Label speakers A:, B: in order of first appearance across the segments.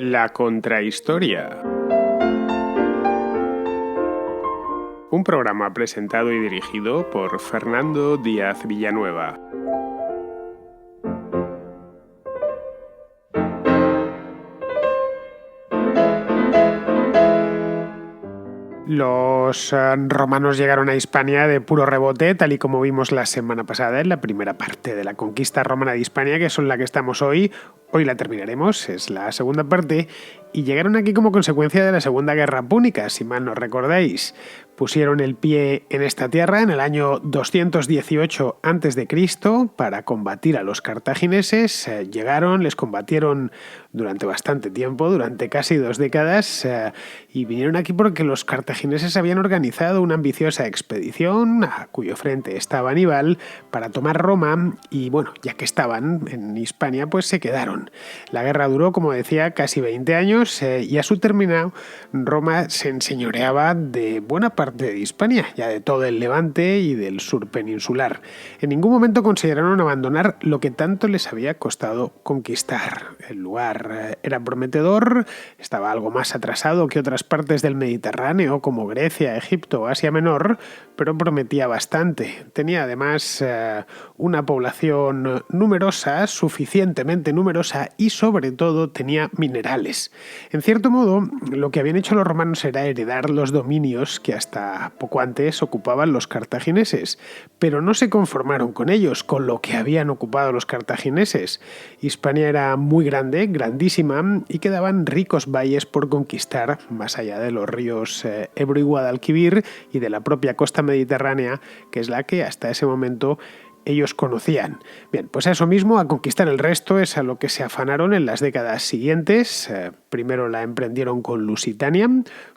A: La contrahistoria. Un programa presentado y dirigido por Fernando Díaz Villanueva. Los romanos llegaron a Hispania de puro rebote, tal y como vimos la semana pasada en la primera parte de la conquista romana de Hispania, que es en la que estamos hoy. Hoy la terminaremos, es la segunda parte, y llegaron aquí como consecuencia de la Segunda Guerra Púnica, si mal no recordáis. Pusieron el pie en esta tierra en el año 218 a.C. para combatir a los cartagineses. Llegaron, les combatieron durante bastante tiempo, durante casi 2 décadas, y vinieron aquí porque los cartagineses habían organizado una ambiciosa expedición, a cuyo frente estaba Aníbal, para tomar Roma, y bueno, ya que estaban en Hispania, pues se quedaron. La guerra duró, como decía, casi 20 años, y a su término Roma se enseñoreaba de buena parte de Hispania, ya de todo el Levante y del sur peninsular. En ningún momento consideraron abandonar lo que tanto les había costado conquistar. El lugar era prometedor, estaba algo más atrasado que otras partes del Mediterráneo, como Grecia, Egipto o Asia Menor, pero prometía bastante. Tenía además una población numerosa, suficientemente numerosa, y sobre todo tenía minerales. En cierto modo, lo que habían hecho los romanos era heredar los dominios que hasta poco antes ocupaban los cartagineses, pero no se conformaron con ellos, con lo que habían ocupado los cartagineses. Hispania era muy grande, grandísima, y quedaban ricos valles por conquistar, más allá de los ríos Ebro y Guadalquivir y de la propia costa mediterránea, que es la que hasta ese momento ellos conocían. Bien, pues a eso mismo, a conquistar el resto, es a lo que se afanaron en las décadas siguientes. Primero la emprendieron con Lusitania,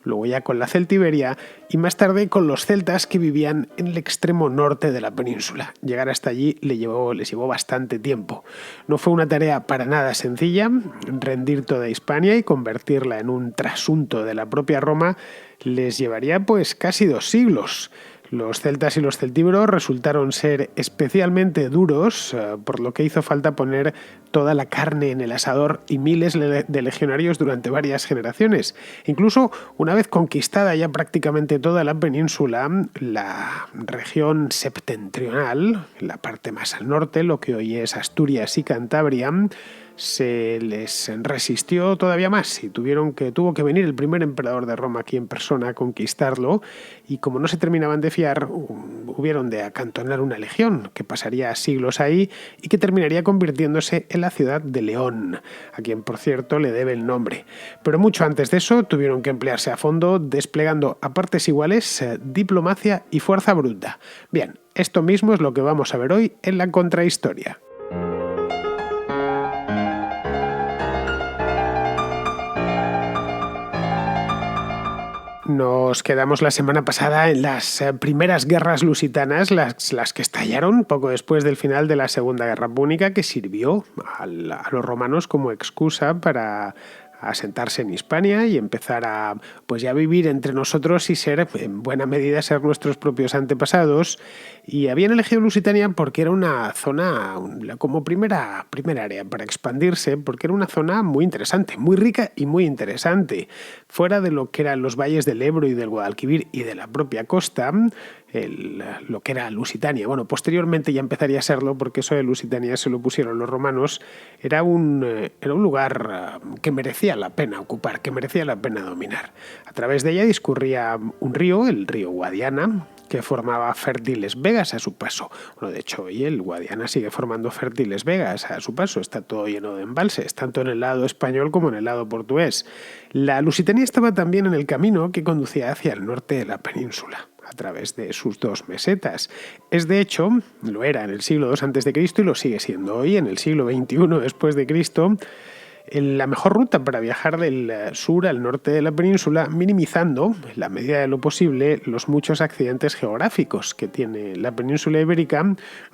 A: luego ya con la Celtiberia y más tarde con los celtas que vivían en el extremo norte de la península. Llegar hasta allí les llevó bastante tiempo. No fue una tarea para nada sencilla. Rendir toda Hispania y convertirla en un trasunto de la propia Roma les llevaría pues casi 2 siglos. Los celtas y los celtíberos resultaron ser especialmente duros, por lo que hizo falta poner toda la carne en el asador y miles de legionarios durante varias generaciones. Incluso una vez conquistada ya prácticamente toda la península, la región septentrional, la parte más al norte, lo que hoy es Asturias y Cantabria, se les resistió todavía más y tuvo que venir el primer emperador de Roma aquí en persona a conquistarlo, y como no se terminaban de fiar, hubieron de acantonar una legión que pasaría siglos ahí y que terminaría convirtiéndose en la ciudad de León, a quien por cierto le debe el nombre. Pero mucho antes de eso tuvieron que emplearse a fondo, desplegando a partes iguales diplomacia y fuerza bruta. Bien, esto mismo es lo que vamos a ver hoy en la contrahistoria. Nos quedamos la semana pasada en las primeras guerras lusitanas, las que estallaron poco después del final de la Segunda Guerra Púnica, que sirvió a los romanos como excusa para asentarse en Hispania y empezar a ya vivir entre nosotros y ser, en buena medida, ser nuestros propios antepasados. Y habían elegido Lusitania porque era una zona como primera área para expandirse, porque era una zona muy interesante, muy rica y muy interesante. Fuera de lo que eran los valles del Ebro y del Guadalquivir y de la propia costa, lo que era Lusitania. Bueno, posteriormente ya empezaría a serlo, porque eso de Lusitania se lo pusieron los romanos. Era un lugar que merecía la pena ocupar, que merecía la pena dominar. A través de ella discurría un río, el río Guadiana, que formaba fértiles vegas a su paso. Bueno, de hecho, hoy el Guadiana sigue formando fértiles vegas a su paso. Está todo lleno de embalses, tanto en el lado español como en el lado portugués. La Lusitania estaba también en el camino que conducía hacia el norte de la península, a través de sus 2 mesetas. De hecho, lo era en el siglo II a.C. y lo sigue siendo hoy, en el siglo XXI después de Cristo, la mejor ruta para viajar del sur al norte de la península, minimizando, en la medida de lo posible, los muchos accidentes geográficos que tiene la península ibérica,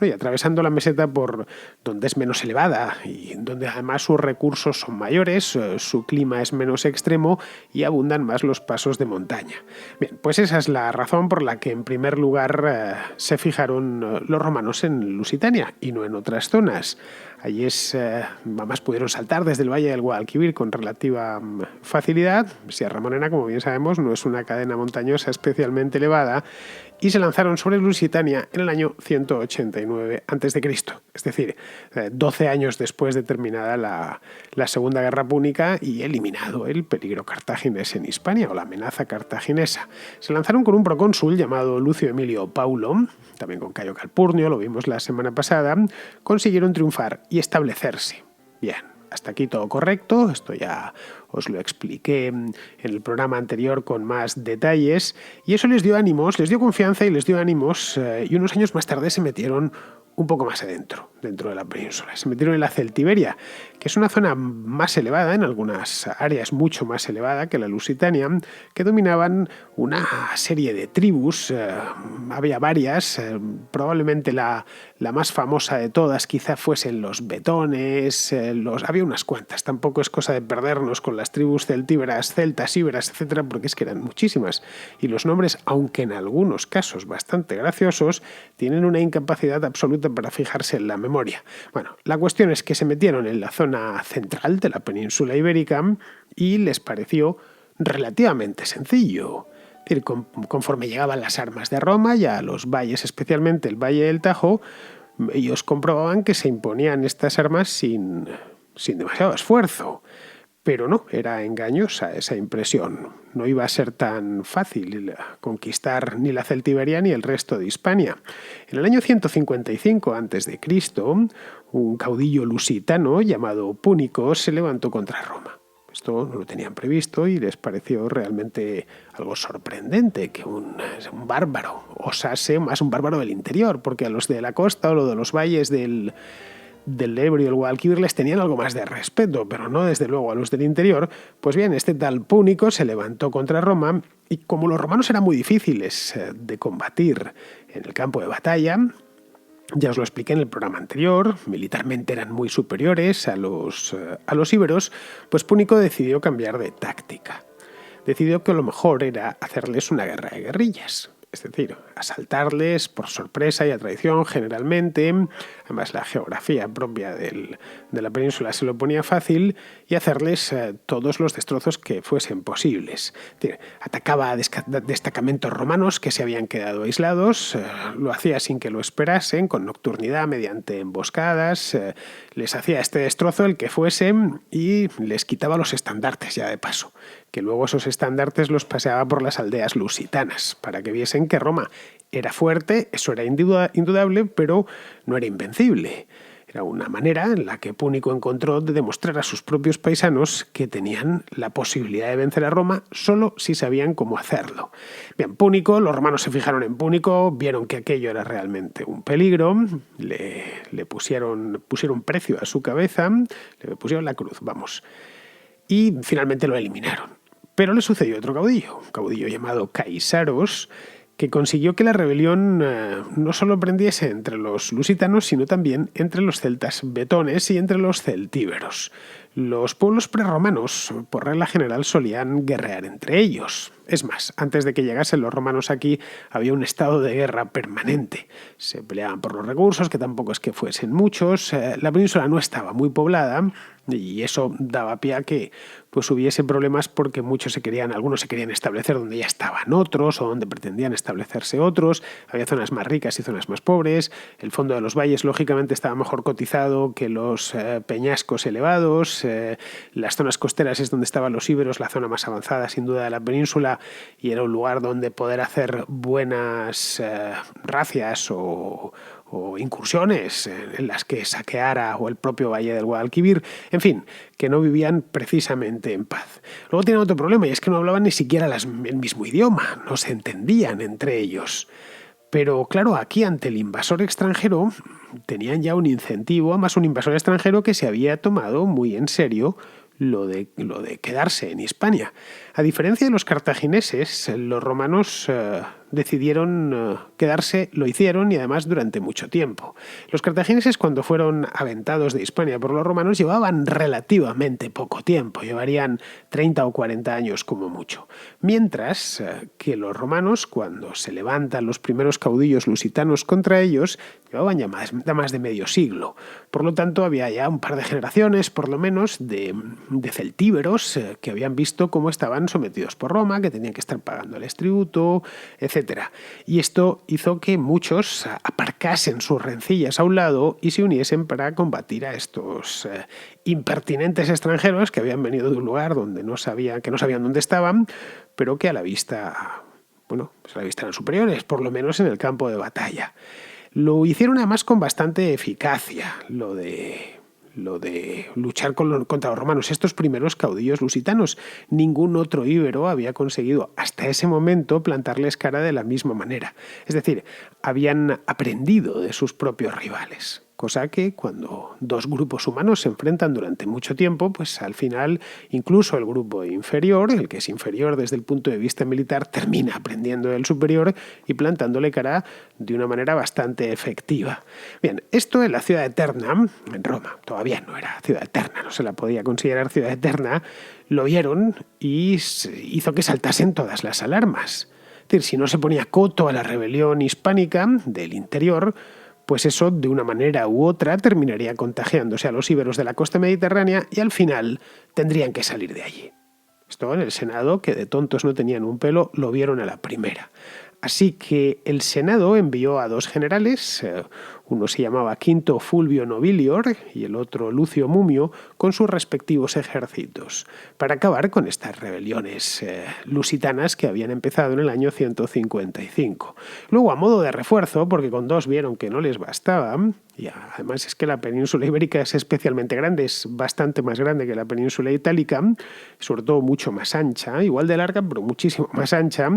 A: y atravesando la meseta por donde es menos elevada y donde además sus recursos son mayores, su clima es menos extremo y abundan más los pasos de montaña. Bien, pues esa es la razón por la que en primer lugar se fijaron los romanos en Lusitania y no en otras zonas. Allí además pudieron saltar desde el Valle del Guadalquivir con relativa facilidad. Sierra Morena, como bien sabemos, no es una cadena montañosa especialmente elevada, y se lanzaron sobre Lusitania en el año 189 a.C., es decir, 12 años después de terminada la Segunda Guerra Púnica y eliminado el peligro cartaginés en Hispania o la amenaza cartaginesa. Se lanzaron con un procónsul llamado Lucio Emilio Paulo, también con Cayo Calpurnio, lo vimos la semana pasada. Consiguieron triunfar y establecerse. Bien, hasta aquí todo correcto, esto ya os lo expliqué en el programa anterior con más detalles, y eso les dio ánimos, les dio confianza y les dio ánimos, y unos años más tarde se metieron un poco más adentro, dentro de la península. Se metieron en la Celtiberia, que es una zona más elevada, en algunas áreas mucho más elevada que la Lusitania, que dominaban una serie de tribus. Había varias, probablemente la más famosa de todas quizá fuesen los betones, había unas cuantas, tampoco es cosa de perdernos con las tribus celtíberas, celtas, íberas, etcétera, porque es que eran muchísimas. Y los nombres, aunque en algunos casos bastante graciosos, tienen una incapacidad absoluta para fijarse en la memoria. Bueno, la cuestión es que se metieron en la zona central de la península ibérica y les pareció relativamente sencillo. Es decir, conforme llegaban las armas de Roma y a los valles, especialmente el Valle del Tajo, ellos comprobaban que se imponían estas armas sin demasiado esfuerzo. Pero no, era engañosa esa impresión. No iba a ser tan fácil conquistar ni la Celtiberia ni el resto de Hispania. En el año 155 a.C., un caudillo lusitano llamado Púnico se levantó contra Roma. Esto no lo tenían previsto y les pareció realmente algo sorprendente que un bárbaro osase, más un bárbaro del interior, porque a los de la costa o los de los valles del Ebro y el Guadalquivir les tenían algo más de respeto, pero no desde luego a los del interior. Pues bien, este tal Púnico se levantó contra Roma y como los romanos eran muy difíciles de combatir en el campo de batalla, ya os lo expliqué en el programa anterior, militarmente eran muy superiores a los íberos, pues Púnico decidió cambiar de táctica. Decidió que lo mejor era hacerles una guerra de guerrillas. Es decir, asaltarles por sorpresa y a traición generalmente. Además, la geografía propia de la península se lo ponía fácil, y hacerles todos los destrozos que fuesen posibles. Es decir, atacaba a destacamentos romanos que se habían quedado aislados, lo hacía sin que lo esperasen, con nocturnidad, mediante emboscadas, les hacía este destrozo el que fuese y les quitaba los estandartes ya de paso, que luego esos estandartes los paseaba por las aldeas lusitanas, para que viesen que Roma era fuerte, eso era indudable, pero no era invencible. Era una manera en la que Púnico encontró de demostrar a sus propios paisanos que tenían la posibilidad de vencer a Roma solo si sabían cómo hacerlo. Bien, Púnico, los romanos se fijaron en Púnico, vieron que aquello era realmente un peligro, le pusieron precio a su cabeza, le pusieron la cruz, vamos, y finalmente lo eliminaron. Pero le sucedió otro caudillo, un caudillo llamado Caisaros, que consiguió que la rebelión no solo prendiese entre los lusitanos, sino también entre los celtas betones y entre los celtíberos. Los pueblos prerromanos, por regla general, solían guerrear entre ellos. Es más, antes de que llegasen los romanos aquí, había un estado de guerra permanente. Se peleaban por los recursos, que tampoco es que fuesen muchos. La península no estaba muy poblada y eso daba pie a que hubiese problemas, porque algunos se querían establecer donde ya estaban otros o donde pretendían establecerse otros. Había zonas más ricas y zonas más pobres. El fondo de los valles, lógicamente, estaba mejor cotizado que los peñascos elevados. Las zonas costeras es donde estaban los íberos, la zona más avanzada sin duda de la península, y era un lugar donde poder hacer buenas racias o incursiones en las que saqueara o el propio Valle del Guadalquivir. En fin, que no vivían precisamente en paz. Luego tenían otro problema, y es que no hablaban ni siquiera el mismo idioma, no se entendían entre ellos. Pero claro, aquí ante el invasor extranjero tenían ya un incentivo, además un invasor extranjero que se había tomado muy en serio lo de quedarse en Hispania. A diferencia de los cartagineses, los romanos decidieron quedarse, lo hicieron y además durante mucho tiempo. Los cartagineses, cuando fueron aventados de Hispania por los romanos, llevaban relativamente poco tiempo, llevarían 30 o 40 años como mucho. Mientras que los romanos, cuando se levantan los primeros caudillos lusitanos contra ellos, llevaban ya más de medio siglo. Por lo tanto, había ya un par de generaciones, por lo menos, de celtíberos que habían visto cómo estaban sometidos por Roma, que tenían que estar pagándoles tributo, etc. Y esto hizo que muchos aparcasen sus rencillas a un lado y se uniesen para combatir a estos impertinentes extranjeros que habían venido de un lugar donde que no sabían dónde estaban, pero que a la vista eran superiores, por lo menos en el campo de batalla. Lo hicieron además con bastante eficacia, lo de luchar contra los romanos. Estos primeros caudillos lusitanos, ningún otro íbero había conseguido hasta ese momento plantarles cara de la misma manera. Es decir, habían aprendido de sus propios rivales. Cosa que cuando dos grupos humanos se enfrentan durante mucho tiempo, pues al final incluso el grupo inferior, el que es inferior desde el punto de vista militar, termina aprendiendo del superior y plantándole cara de una manera bastante efectiva. Bien, esto en la ciudad eterna, en Roma, todavía no era ciudad eterna, no se la podía considerar ciudad eterna, lo vieron y hizo que saltasen todas las alarmas. Es decir, si no se ponía coto a la rebelión hispánica del interior, pues eso de una manera u otra terminaría contagiándose a los íberos de la costa mediterránea y al final tendrían que salir de allí. Esto en el Senado, que de tontos no tenían un pelo, lo vieron a la primera. Así que el Senado envió a dos generales, uno se llamaba Quinto Fulvio Nobilior y el otro Lucio Mumio, con sus respectivos ejércitos, para acabar con estas rebeliones lusitanas que habían empezado en el año 155. Luego, a modo de refuerzo, porque con dos vieron que no les bastaba, y además es que la península ibérica es especialmente grande, es bastante más grande que la península itálica, sobre todo mucho más ancha, igual de larga, pero muchísimo más ancha,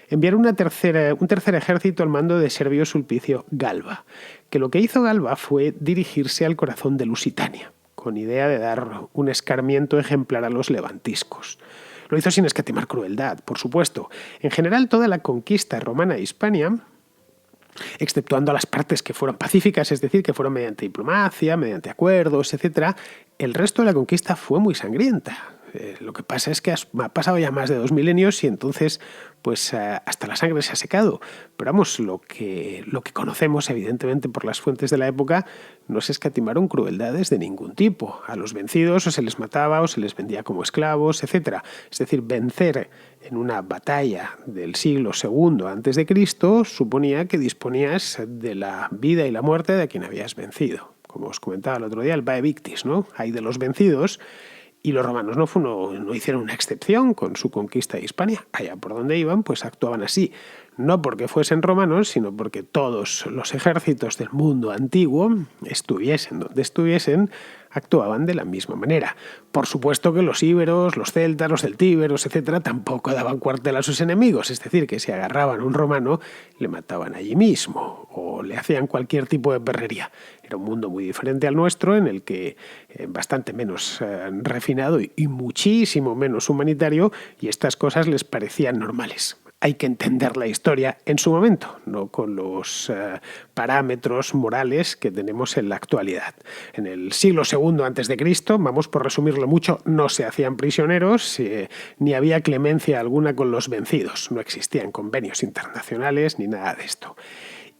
A: enviaron un tercer ejército al mando de Servio Sulpicio Galba, que lo que hizo Galba fue dirigirse al corazón de Lusitania, con idea de dar un escarmiento ejemplar a los levantiscos. Lo hizo sin escatimar crueldad, por supuesto. En general, toda la conquista romana de Hispania, exceptuando las partes que fueron pacíficas, es decir, que fueron mediante diplomacia, mediante acuerdos, etc., el resto de la conquista fue muy sangrienta. Lo que pasa es que ha pasado ya más de 2 milenios y entonces pues hasta la sangre se ha secado. Pero vamos, lo que conocemos evidentemente por las fuentes de la época, no se escatimaron crueldades de ningún tipo. A los vencidos o se les mataba o se les vendía como esclavos, etc. Es decir, vencer en una batalla del siglo II a.C. suponía que disponías de la vida y la muerte de quien habías vencido. Como os comentaba el otro día, el vae victis, ¿no? Hay de los vencidos. Y los romanos no hicieron una excepción con su conquista de Hispania. Allá por donde iban, pues actuaban así. No porque fuesen romanos, sino porque todos los ejércitos del mundo antiguo, estuviesen donde estuviesen, actuaban de la misma manera. Por supuesto que los íberos, los celtas, los celtíberos, etc., tampoco daban cuartel a sus enemigos. Es decir, que si agarraban a un romano, le mataban allí mismo o le hacían cualquier tipo de perrería. Era un mundo muy diferente al nuestro, en el que bastante menos refinado y muchísimo menos humanitario, y estas cosas les parecían normales. Hay que entender la historia en su momento, no con los parámetros morales que tenemos en la actualidad. En el siglo II a.C., vamos por resumirlo mucho, no se hacían prisioneros ni había clemencia alguna con los vencidos. No existían convenios internacionales ni nada de esto.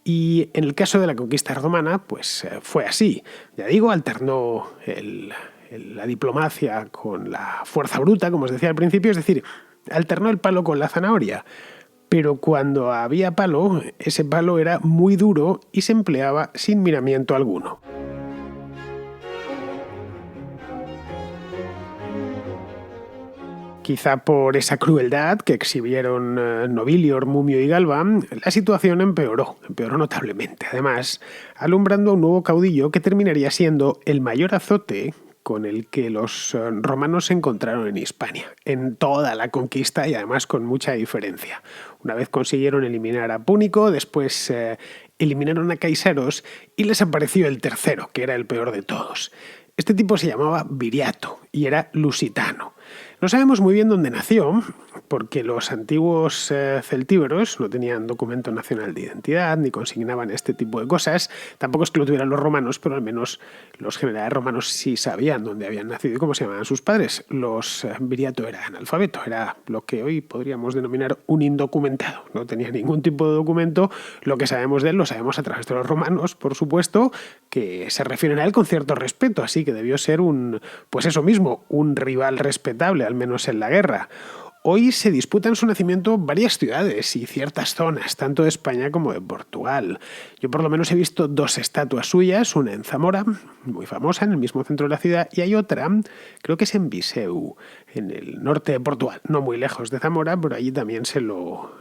A: Y en el caso de la conquista romana, pues fue así. Ya digo, alternó la diplomacia con la fuerza bruta, como os decía al principio, es decir, alternó el palo con la zanahoria. Pero cuando había palo, ese palo era muy duro y se empleaba sin miramiento alguno. Quizá por esa crueldad que exhibieron Nobilior, Mumio y Galba, la situación empeoró notablemente. Además, alumbrando a un nuevo caudillo que terminaría siendo el mayor azote con el que los romanos se encontraron en Hispania, en toda la conquista y además con mucha diferencia. Una vez consiguieron eliminar a Púnico, después eliminaron a Caiseros y les apareció el tercero, que era el peor de todos. Este tipo se llamaba Viriato y era lusitano. No sabemos muy bien dónde nació, porque los antiguos celtíberos no tenían documento nacional de identidad ni consignaban este tipo de cosas. Tampoco es que lo tuvieran los romanos, pero al menos los generales romanos sí sabían dónde habían nacido y cómo se llamaban sus padres. Los viriato era analfabeto, era lo que hoy podríamos denominar un indocumentado. No tenía ningún tipo de documento. Lo que sabemos de él lo sabemos a través de los romanos, por supuesto, que se refieren a él con cierto respeto, así que debió ser pues eso mismo, un rival respetable, al menos en la guerra. Hoy se disputan su nacimiento varias ciudades y ciertas zonas, tanto de España como de Portugal. Yo por lo menos he visto 2 estatuas suyas, una en Zamora, muy famosa, en el mismo centro de la ciudad, y hay otra, creo que es en Viseu, en el norte de Portugal, no muy lejos de Zamora, pero allí también se lo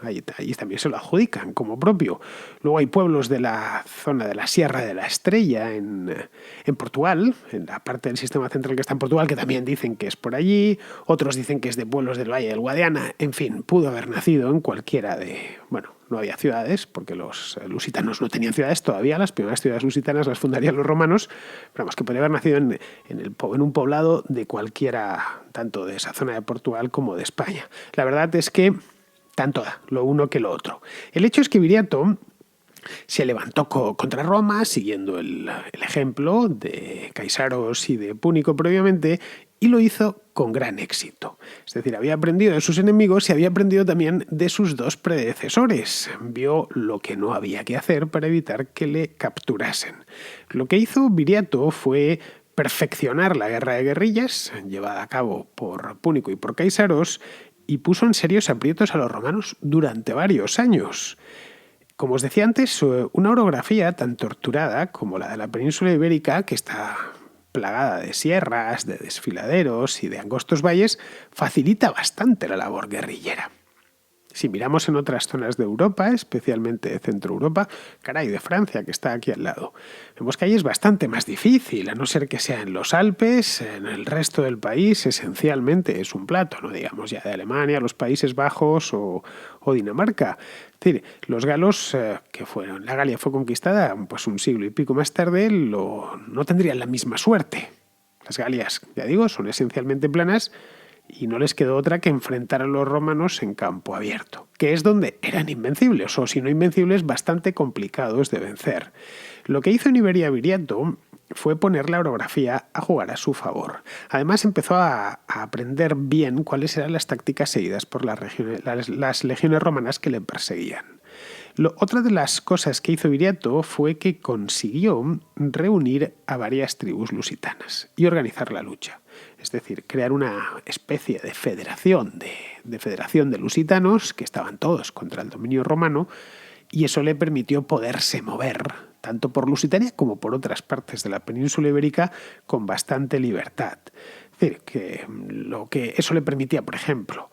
A: adjudican como propio. Luego hay pueblos de la zona de la Sierra de la Estrella en Portugal, en la parte del sistema central que está en Portugal, que también dicen que es por allí, otros dicen que es de pueblos del Valle del Guadiana, en fin, pudo haber nacido en cualquiera de... Bueno, no había ciudades, porque los lusitanos no tenían ciudades todavía, las primeras ciudades lusitanas las fundarían los romanos, pero vamos, que podría haber nacido en un poblado de cualquiera, tanto de esa zona de Portugal como de España. La verdad es que tanto da lo uno que lo otro. El hecho es que Viriato se levantó contra Roma, siguiendo el ejemplo de Caisaros y de Púnico previamente, y lo hizo con gran éxito. Es decir, había aprendido de sus enemigos y había aprendido también de sus 2 predecesores. Vio lo que no había que hacer para evitar que le capturasen. Lo que hizo Viriato fue perfeccionar la guerra de guerrillas, llevada a cabo por Púnico y por Caisaros, y puso en serios aprietos a los romanos durante varios años. Como os decía antes, una orografía tan torturada como la de la península ibérica, que está plagada de sierras, de desfiladeros y de angostos valles, facilita bastante la labor guerrillera. Si miramos en otras zonas de Europa, especialmente de Centro Europa, caray, de Francia, que está aquí al lado, vemos que ahí es bastante más difícil, a no ser que sea en los Alpes. En el resto del país esencialmente es un plato, no digamos ya de Alemania, los Países Bajos o Dinamarca. Es decir, los galos, la Galia fue conquistada pues un siglo y pico más tarde, no tendrían la misma suerte. Las Galias, ya digo, son esencialmente planas, y no les quedó otra que enfrentar a los romanos en campo abierto, que es donde eran invencibles, o si no invencibles, bastante complicados de vencer. Lo que hizo en Iberia Viriato fue poner la orografía a jugar a su favor. Además empezó a aprender bien cuáles eran las tácticas seguidas por las legiones romanas que le perseguían. Otra de las cosas que hizo Viriato fue que consiguió reunir a varias tribus lusitanas y organizar la lucha. Es decir, crear una especie de federación de lusitanos que estaban todos contra el dominio romano, y eso le permitió poderse mover tanto por Lusitania como por otras partes de la península ibérica con bastante libertad. Es decir, que eso le permitía, por ejemplo,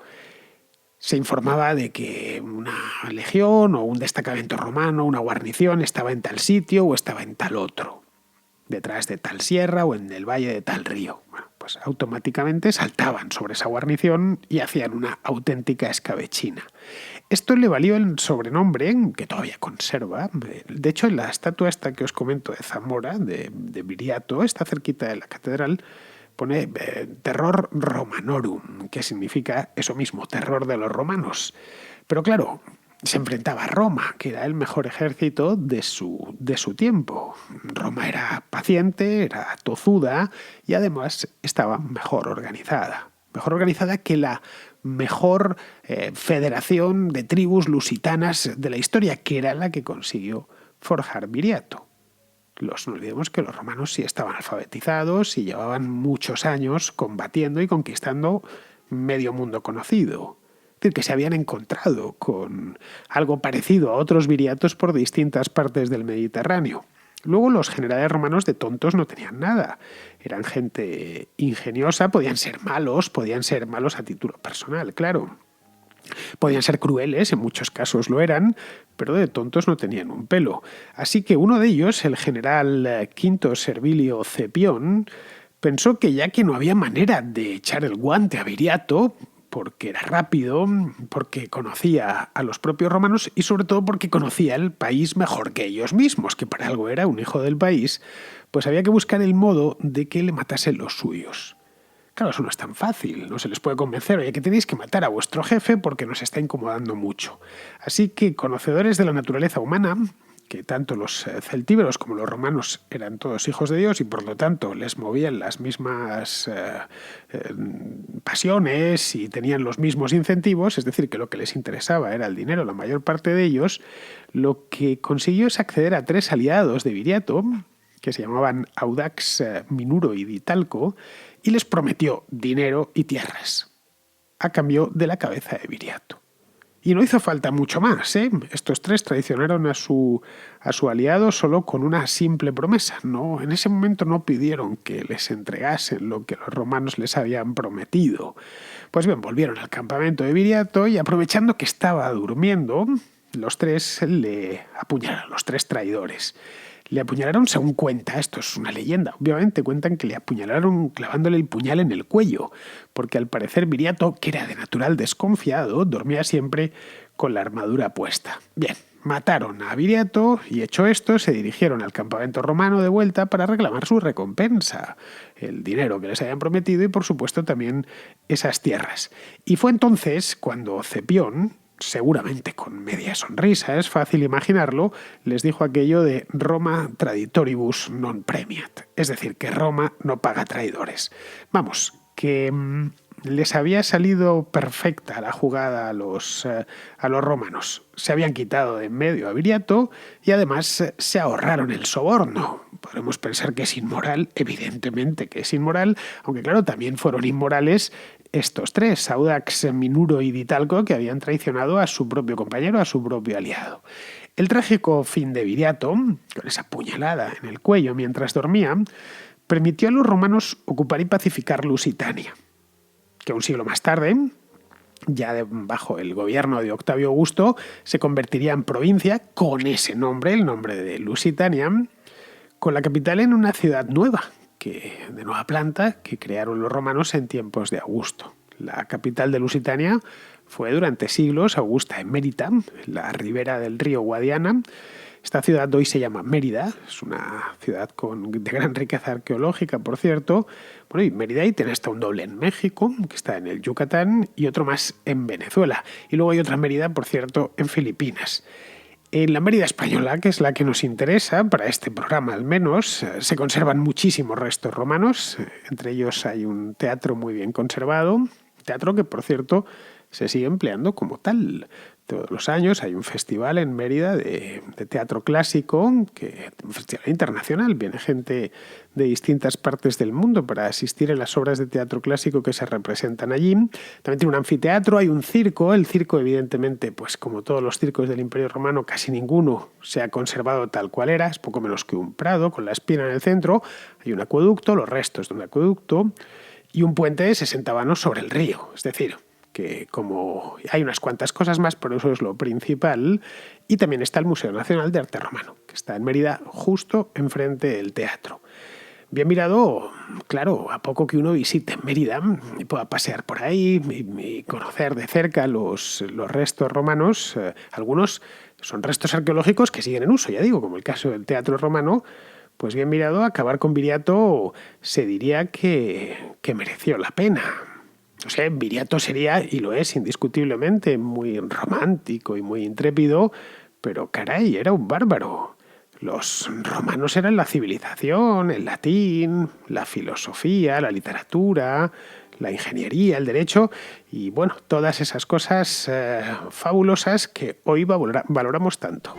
A: se informaba de que una legión o un destacamento romano, una guarnición, estaba en tal sitio o estaba en tal otro, detrás de tal sierra o en el valle de tal río. Bueno, pues automáticamente saltaban sobre esa guarnición y hacían una auténtica escabechina. Esto le valió el sobrenombre, que todavía conserva. De hecho, en la estatua esta que os comento de Zamora, de Viriato, está cerquita de la catedral, pone terror romanorum, que significa eso mismo, terror de los romanos. Pero claro, se enfrentaba a Roma, que era el mejor ejército de su tiempo. Roma era paciente, era tozuda y además estaba mejor organizada que la mejor federación de tribus lusitanas de la historia, que era la que consiguió forjar Viriato. No olvidemos que los romanos sí estaban alfabetizados y llevaban muchos años combatiendo y conquistando medio mundo conocido. Es decir, que se habían encontrado con algo parecido a otros viriatos por distintas partes del Mediterráneo. Luego los generales romanos de tontos no tenían nada. Eran gente ingeniosa, podían ser malos a título personal, claro. Podían ser crueles, en muchos casos lo eran, pero de tontos no tenían un pelo. Así que uno de ellos, el general Quinto Servilio Cepión, pensó que ya que no había manera de echar el guante a Viriato, porque era rápido, porque conocía a los propios romanos y sobre todo porque conocía el país mejor que ellos mismos, que para algo era un hijo del país, pues había que buscar el modo de que le matasen los suyos. Claro, eso no es tan fácil, no se les puede convencer, oye, que tenéis que matar a vuestro jefe porque nos está incomodando mucho. Así que, conocedores de la naturaleza humana, que tanto los celtíberos como los romanos eran todos hijos de Dios y por lo tanto les movían las mismas pasiones y tenían los mismos incentivos, es decir, que lo que les interesaba era el dinero, la mayor parte de ellos, lo que consiguió es acceder a 3 aliados de Viriato, que se llamaban Audax, Minuro y Ditalco, y les prometió dinero y tierras a cambio de la cabeza de Viriato. Y no hizo falta mucho más, ¿eh? Estos 3 traicionaron a su aliado solo con una simple promesa. No, en ese momento no pidieron que les entregasen lo que los romanos les habían prometido. Pues bien, volvieron al campamento de Viriato y aprovechando que estaba durmiendo, los 3 le apuñalaron, los 3 traidores. Le apuñalaron según cuenta, esto es una leyenda, obviamente cuentan que le apuñalaron clavándole el puñal en el cuello, porque al parecer Viriato, que era de natural desconfiado, dormía siempre con la armadura puesta. Bien, mataron a Viriato y hecho esto se dirigieron al campamento romano de vuelta para reclamar su recompensa, el dinero que les habían prometido y por supuesto también esas tierras. Y fue entonces cuando Cepión, seguramente con media sonrisa, es fácil imaginarlo, les dijo aquello de Roma traditoribus non premiat, es decir, que Roma no paga traidores. Vamos, que les había salido perfecta la jugada a los romanos. Se habían quitado de en medio a Viriato y además se ahorraron el soborno. Podremos pensar que es inmoral, evidentemente que es inmoral, aunque claro, también fueron inmorales estos 3, Audax, Minuro y Ditalco, que habían traicionado a su propio compañero, a su propio aliado. El trágico fin de Viriato, con esa puñalada en el cuello mientras dormía, permitió a los romanos ocupar y pacificar Lusitania, que un siglo más tarde, ya bajo el gobierno de Octavio Augusto, se convertiría en provincia con ese nombre, el nombre de Lusitania, con la capital en una ciudad nueva, de nueva planta, que crearon los romanos en tiempos de Augusto. La capital de Lusitania fue durante siglos Augusta Emérita, en la ribera del río Guadiana. Esta ciudad hoy se llama Mérida, es una ciudad de gran riqueza arqueológica, por cierto. Bueno, y Mérida y tiene hasta un doble en México, que está en el Yucatán, y otro más en Venezuela. Y luego hay otra Mérida, por cierto, en Filipinas. En la Mérida española, que es la que nos interesa, para este programa al menos, se conservan muchísimos restos romanos. Entre ellos hay un teatro muy bien conservado, teatro que, por cierto, se sigue empleando como tal. Todos los años hay un festival en Mérida de teatro clásico, un festival internacional. Viene gente de distintas partes del mundo para asistir a las obras de teatro clásico que se representan allí. También tiene un anfiteatro, hay un circo. El circo, evidentemente, pues como todos los circos del Imperio Romano, casi ninguno se ha conservado tal cual era. Es poco menos que un prado con la espina en el centro. Hay un acueducto, los restos de un acueducto y un puente de 60 vanos sobre el río. Es decir, que como hay unas cuantas cosas más, pero eso es lo principal. Y también está el Museo Nacional de Arte Romano, que está en Mérida, justo enfrente del teatro. Bien mirado, claro, a poco que uno visite Mérida y pueda pasear por ahí y conocer de cerca los restos romanos. Algunos son restos arqueológicos que siguen en uso, ya digo, como el caso del teatro romano. Pues bien mirado, acabar con Viriato se diría que mereció la pena. O sea, Viriato sería, y lo es indiscutiblemente, muy romántico y muy intrépido, pero caray, era un bárbaro. Los romanos eran la civilización, el latín, la filosofía, la literatura, la ingeniería, el derecho y, bueno, todas esas cosas fabulosas que hoy valoramos tanto.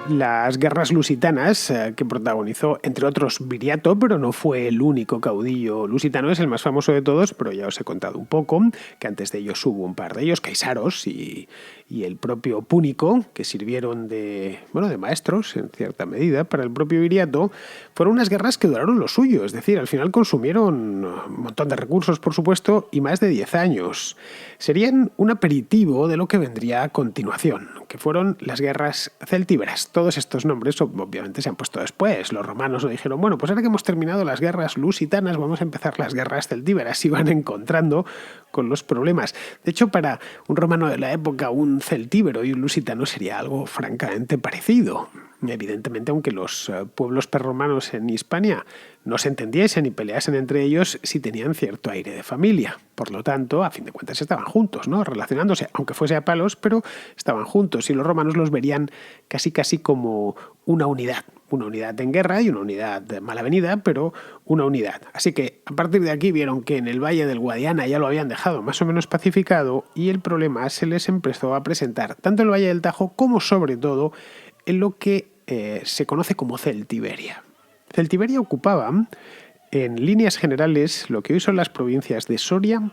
A: Las guerras lusitanas, que protagonizó, entre otros, Viriato, pero no fue el único caudillo lusitano, es el más famoso de todos, pero ya os he contado un poco, que antes de ellos hubo un par de ellos, Caisaros y el propio Púnico, que sirvieron de maestros, en cierta medida, para el propio Viriato. Fueron unas guerras que duraron lo suyo, es decir, al final consumieron un montón de recursos, por supuesto, y más de 10 años. Serían un aperitivo de lo que vendría a continuación, que fueron las guerras celtíberas. Todos estos nombres obviamente se han puesto después. Los romanos dijeron, bueno, pues ahora que hemos terminado las guerras lusitanas, vamos a empezar las guerras celtíberas, y van encontrando con los problemas. De hecho, para un romano de la época, un celtíbero y un lusitano sería algo francamente parecido. Evidentemente, aunque los pueblos prerromanos en Hispania no se entendiesen y peleasen entre ellos, sí tenían cierto aire de familia. Por lo tanto, a fin de cuentas estaban juntos, ¿no? Relacionándose, aunque fuese a palos, pero estaban juntos. Y los romanos los verían casi como una unidad en guerra y una unidad mal avenida, pero una unidad. Así que a partir de aquí vieron que en el Valle del Guadiana ya lo habían dejado más o menos pacificado y el problema se les empezó a presentar tanto en el Valle del Tajo como sobre todo en lo que se conoce como Celtiberia. Celtiberia ocupaba, en líneas generales, lo que hoy son las provincias de Soria,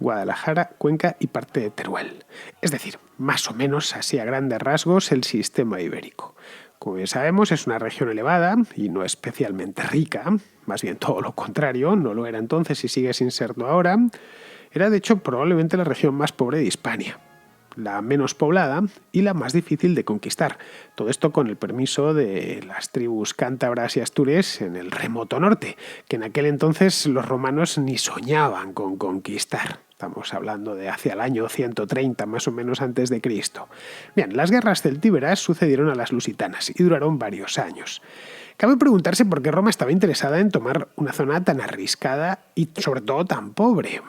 A: Guadalajara, Cuenca y parte de Teruel. Es decir, más o menos, así a grandes rasgos, el sistema ibérico. Como bien sabemos, es una región elevada y no especialmente rica, más bien todo lo contrario, no lo era entonces y sigue sin serlo ahora. Era de hecho probablemente la región más pobre de Hispania, la menos poblada y la más difícil de conquistar. Todo esto con el permiso de las tribus cántabras y astures en el remoto norte, que en aquel entonces los romanos ni soñaban con conquistar. Estamos hablando de hacia el año 130 más o menos antes de Cristo. Bien, las guerras celtíberas sucedieron a las lusitanas y duraron varios años. Cabe preguntarse por qué Roma estaba interesada en tomar una zona tan arriscada y sobre todo tan pobre.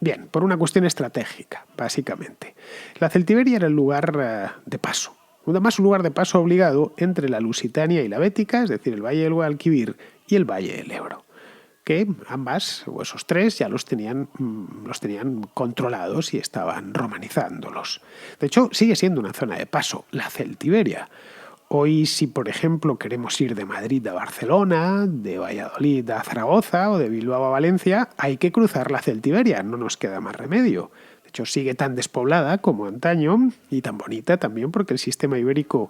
A: Bien, por una cuestión estratégica, básicamente. La Celtiberia era el lugar de paso, además un lugar de paso obligado entre la Lusitania y la Bética, es decir, el Valle del Guadalquivir y el Valle del Ebro, que ambas, o esos tres, ya los tenían controlados y estaban romanizándolos. De hecho, sigue siendo una zona de paso, la Celtiberia. Hoy, si por ejemplo queremos ir de Madrid a Barcelona, de Valladolid a Zaragoza o de Bilbao a Valencia, hay que cruzar la Celtiberia, no nos queda más remedio. De hecho, sigue tan despoblada como antaño y tan bonita también porque el sistema ibérico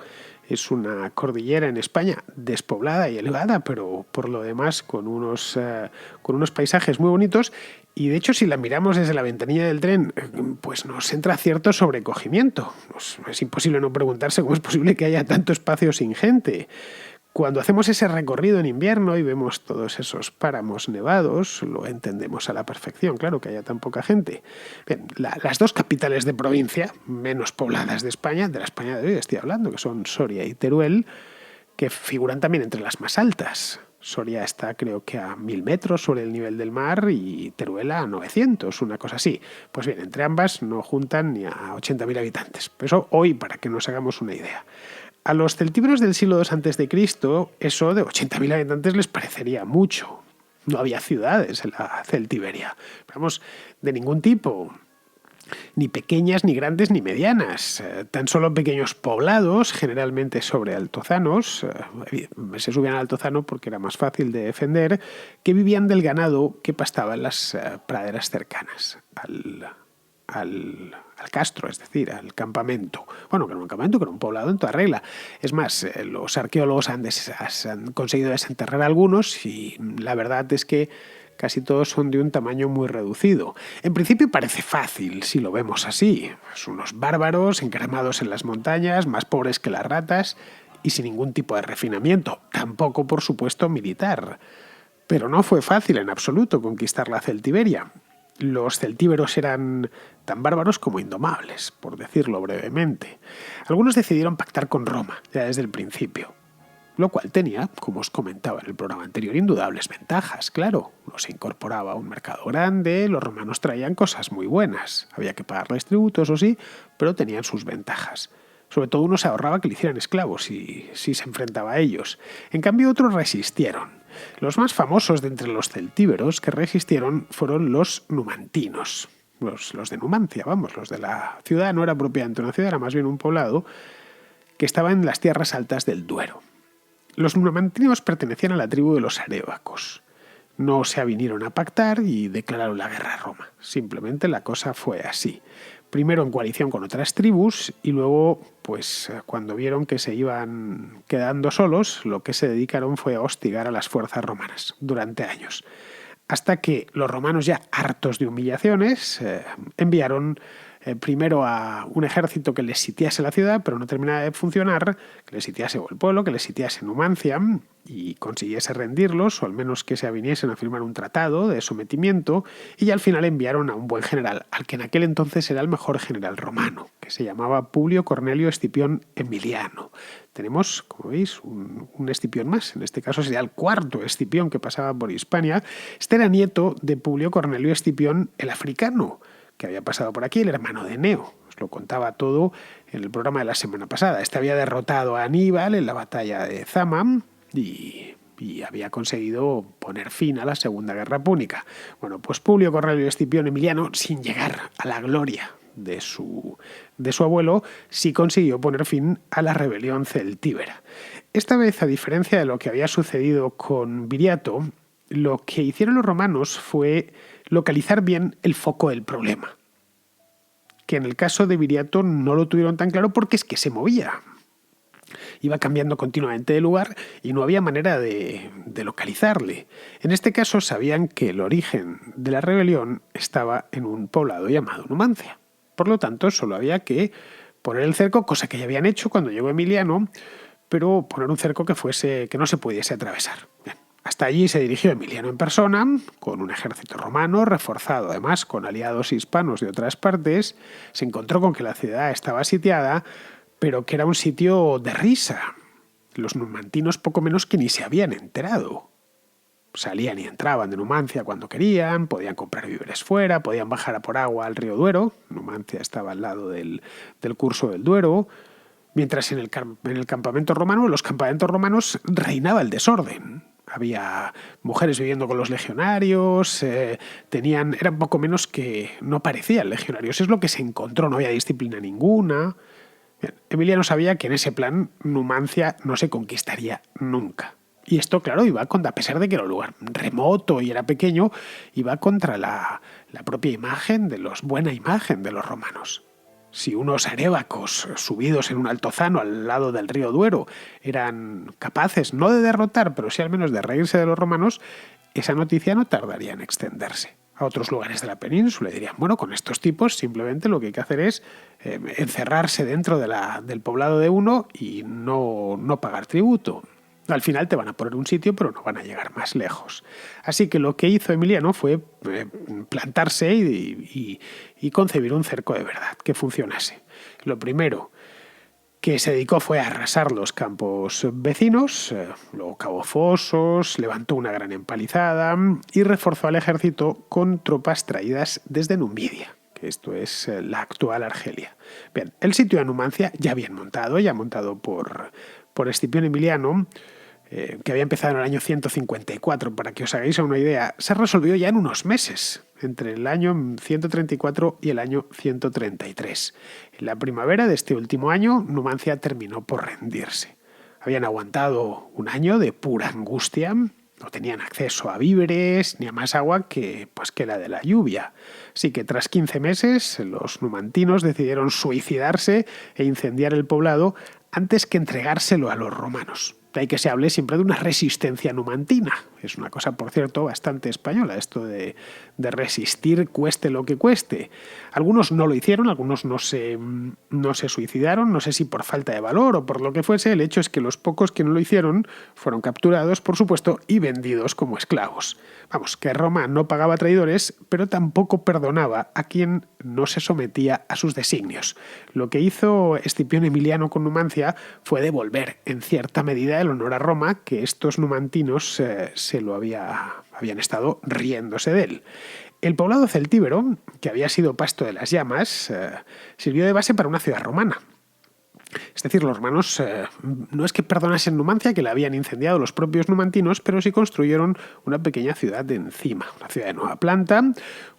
A: es una cordillera en España despoblada y elevada, pero por lo demás con unos paisajes muy bonitos. Y de hecho, si la miramos desde la ventanilla del tren, pues nos entra cierto sobrecogimiento. Es imposible no preguntarse cómo es posible que haya tanto espacio sin gente. Cuando hacemos ese recorrido en invierno y vemos todos esos páramos nevados, lo entendemos a la perfección, claro, que haya tan poca gente. Bien, las dos capitales de provincia menos pobladas de España, de la España de hoy estoy hablando, que son Soria y Teruel, que figuran también entre las más altas. Soria está creo que a 1000 metros sobre el nivel del mar y Teruel a 900, una cosa así. Pues bien, entre ambas no juntan ni a 80.000 habitantes. Pero eso hoy, para que nos hagamos una idea. A los celtíberos del siglo II a.C., eso de 80.000 habitantes les parecería mucho. No había ciudades en la Celtiberia, vamos, de ningún tipo. Ni pequeñas, ni grandes, ni medianas. Tan solo pequeños poblados, generalmente sobre altozanos, se subían al altozano porque era más fácil de defender, que vivían del ganado que pastaba en las praderas cercanas al castro, es decir, al campamento. Bueno, que era un campamento, que era un poblado en toda regla. Es más, los arqueólogos han conseguido desenterrar algunos y la verdad es que casi todos son de un tamaño muy reducido. En principio parece fácil, si lo vemos así. Son unos bárbaros encaramados en las montañas, más pobres que las ratas y sin ningún tipo de refinamiento. Tampoco, por supuesto, militar. Pero no fue fácil en absoluto conquistar la Celtiberia. Los celtíberos eran tan bárbaros como indomables, por decirlo brevemente. Algunos decidieron pactar con Roma, ya desde el principio. Lo cual tenía, como os comentaba en el programa anterior, indudables ventajas, claro. Se incorporaba a un mercado grande, los romanos traían cosas muy buenas. Había que pagarles tributos, o sí, pero tenían sus ventajas. Sobre todo uno se ahorraba que le hicieran esclavos si se enfrentaba a ellos. En cambio, otros resistieron. Los más famosos de entre los celtíberos que resistieron fueron los numantinos. Los de Numancia, los de la ciudad. No era propiamente una ciudad, era más bien un poblado que estaba en las tierras altas del Duero. Los numantinos pertenecían a la tribu de los arévacos. No se avinieron a pactar y declararon la guerra a Roma. Simplemente la cosa fue así. Primero en coalición con otras tribus y luego, pues cuando vieron que se iban quedando solos, lo que se dedicaron fue a hostigar a las fuerzas romanas durante años. Hasta que los romanos, ya hartos de humillaciones, enviaron primero a un ejército que les sitiase la ciudad, pero no terminaba de funcionar, que les sitiase el pueblo, que les sitiase Numancia y consiguiese rendirlos, o al menos que se aviniesen a firmar un tratado de sometimiento, y ya al final enviaron a un buen general, al que en aquel entonces era el mejor general romano, que se llamaba Publio Cornelio Escipión Emiliano. Tenemos, como veis, un Escipión más. En este caso sería el cuarto Escipión que pasaba por Hispania. Este era nieto de Publio Cornelio Escipión el africano, que había pasado por aquí, el hermano de Neo. Os lo contaba todo en el programa de la semana pasada. Este había derrotado a Aníbal en la batalla de Zama y había conseguido poner fin a la Segunda Guerra Púnica. Bueno, pues Publio Cornelio Escipión Emiliano, sin llegar a la gloria de su abuelo, sí consiguió poner fin a la rebelión celtíbera. Esta vez, a diferencia de lo que había sucedido con Viriato, lo que hicieron los romanos fue localizar bien el foco del problema, que en el caso de Viriato no lo tuvieron tan claro porque es que se movía. Iba cambiando continuamente de lugar y no había manera de localizarle. En este caso sabían que el origen de la rebelión estaba en un poblado llamado Numancia. Por lo tanto, solo había que poner el cerco, cosa que ya habían hecho cuando llegó Emiliano, pero poner un cerco que no se pudiese atravesar. Bien. Hasta allí se dirigió Emiliano en persona, con un ejército romano, reforzado además con aliados hispanos de otras partes. Se encontró con que la ciudad estaba sitiada, pero que era un sitio de risa. Los numantinos poco menos que ni se habían enterado. Salían y entraban de Numancia cuando querían, podían comprar víveres fuera, podían bajar a por agua al río Duero. Numancia estaba al lado del curso del Duero. Mientras en el campamento romano, en los campamentos romanos, reinaba el desorden. Había mujeres viviendo con los legionarios, eran poco menos que no parecían legionarios. Es lo que se encontró, no había disciplina ninguna. Emiliano sabía que en ese plan Numancia no se conquistaría nunca. Y esto, claro, a pesar de que era un lugar remoto y era pequeño, iba contra la propia buena imagen de los romanos. Si unos arévacos subidos en un altozano al lado del río Duero eran capaces, no de derrotar, pero sí al menos de reírse de los romanos, esa noticia no tardaría en extenderse a otros lugares de la península. Y dirían, bueno, con estos tipos simplemente lo que hay que hacer es encerrarse dentro del poblado de uno y no pagar tributo. Al final te van a poner un sitio, pero no van a llegar más lejos. Así que lo que hizo Emiliano fue plantarse y concebir un cerco de verdad, que funcionase. Lo primero que se dedicó fue a arrasar los campos vecinos, luego cavó fosos, levantó una gran empalizada y reforzó al ejército con tropas traídas desde Numidia, que esto es la actual Argelia. Bien, el sitio de Numancia ya bien montado, por Escipión Emiliano, que había empezado en el año 154, para que os hagáis una idea, se resolvió ya en unos meses, entre el año 134 y el año 133. En la primavera de este último año, Numancia terminó por rendirse. Habían aguantado un año de pura angustia, no tenían acceso a víveres ni a más agua que la de la lluvia. Así que tras 15 meses, los numantinos decidieron suicidarse e incendiar el poblado antes que entregárselo a los romanos. De ahí que se hable siempre de una resistencia numantina. Es una cosa, por cierto, bastante española, esto de resistir cueste lo que cueste. Algunos no lo hicieron, algunos no se suicidaron, no sé si por falta de valor o por lo que fuese. El hecho es que los pocos que no lo hicieron fueron capturados, por supuesto, y vendidos como esclavos. Vamos, que Roma no pagaba traidores, pero tampoco perdonaba a quien no se sometía a sus designios. Lo que hizo Escipión Emiliano con Numancia fue devolver, en cierta medida, el honor a Roma, que estos numantinos habían estado riéndose de él. El poblado celtíbero, que había sido pasto de las llamas, sirvió de base para una ciudad romana. Es decir, los romanos no es que perdonasen Numancia, que la habían incendiado los propios numantinos, pero sí construyeron una pequeña ciudad de encima, una ciudad de nueva planta,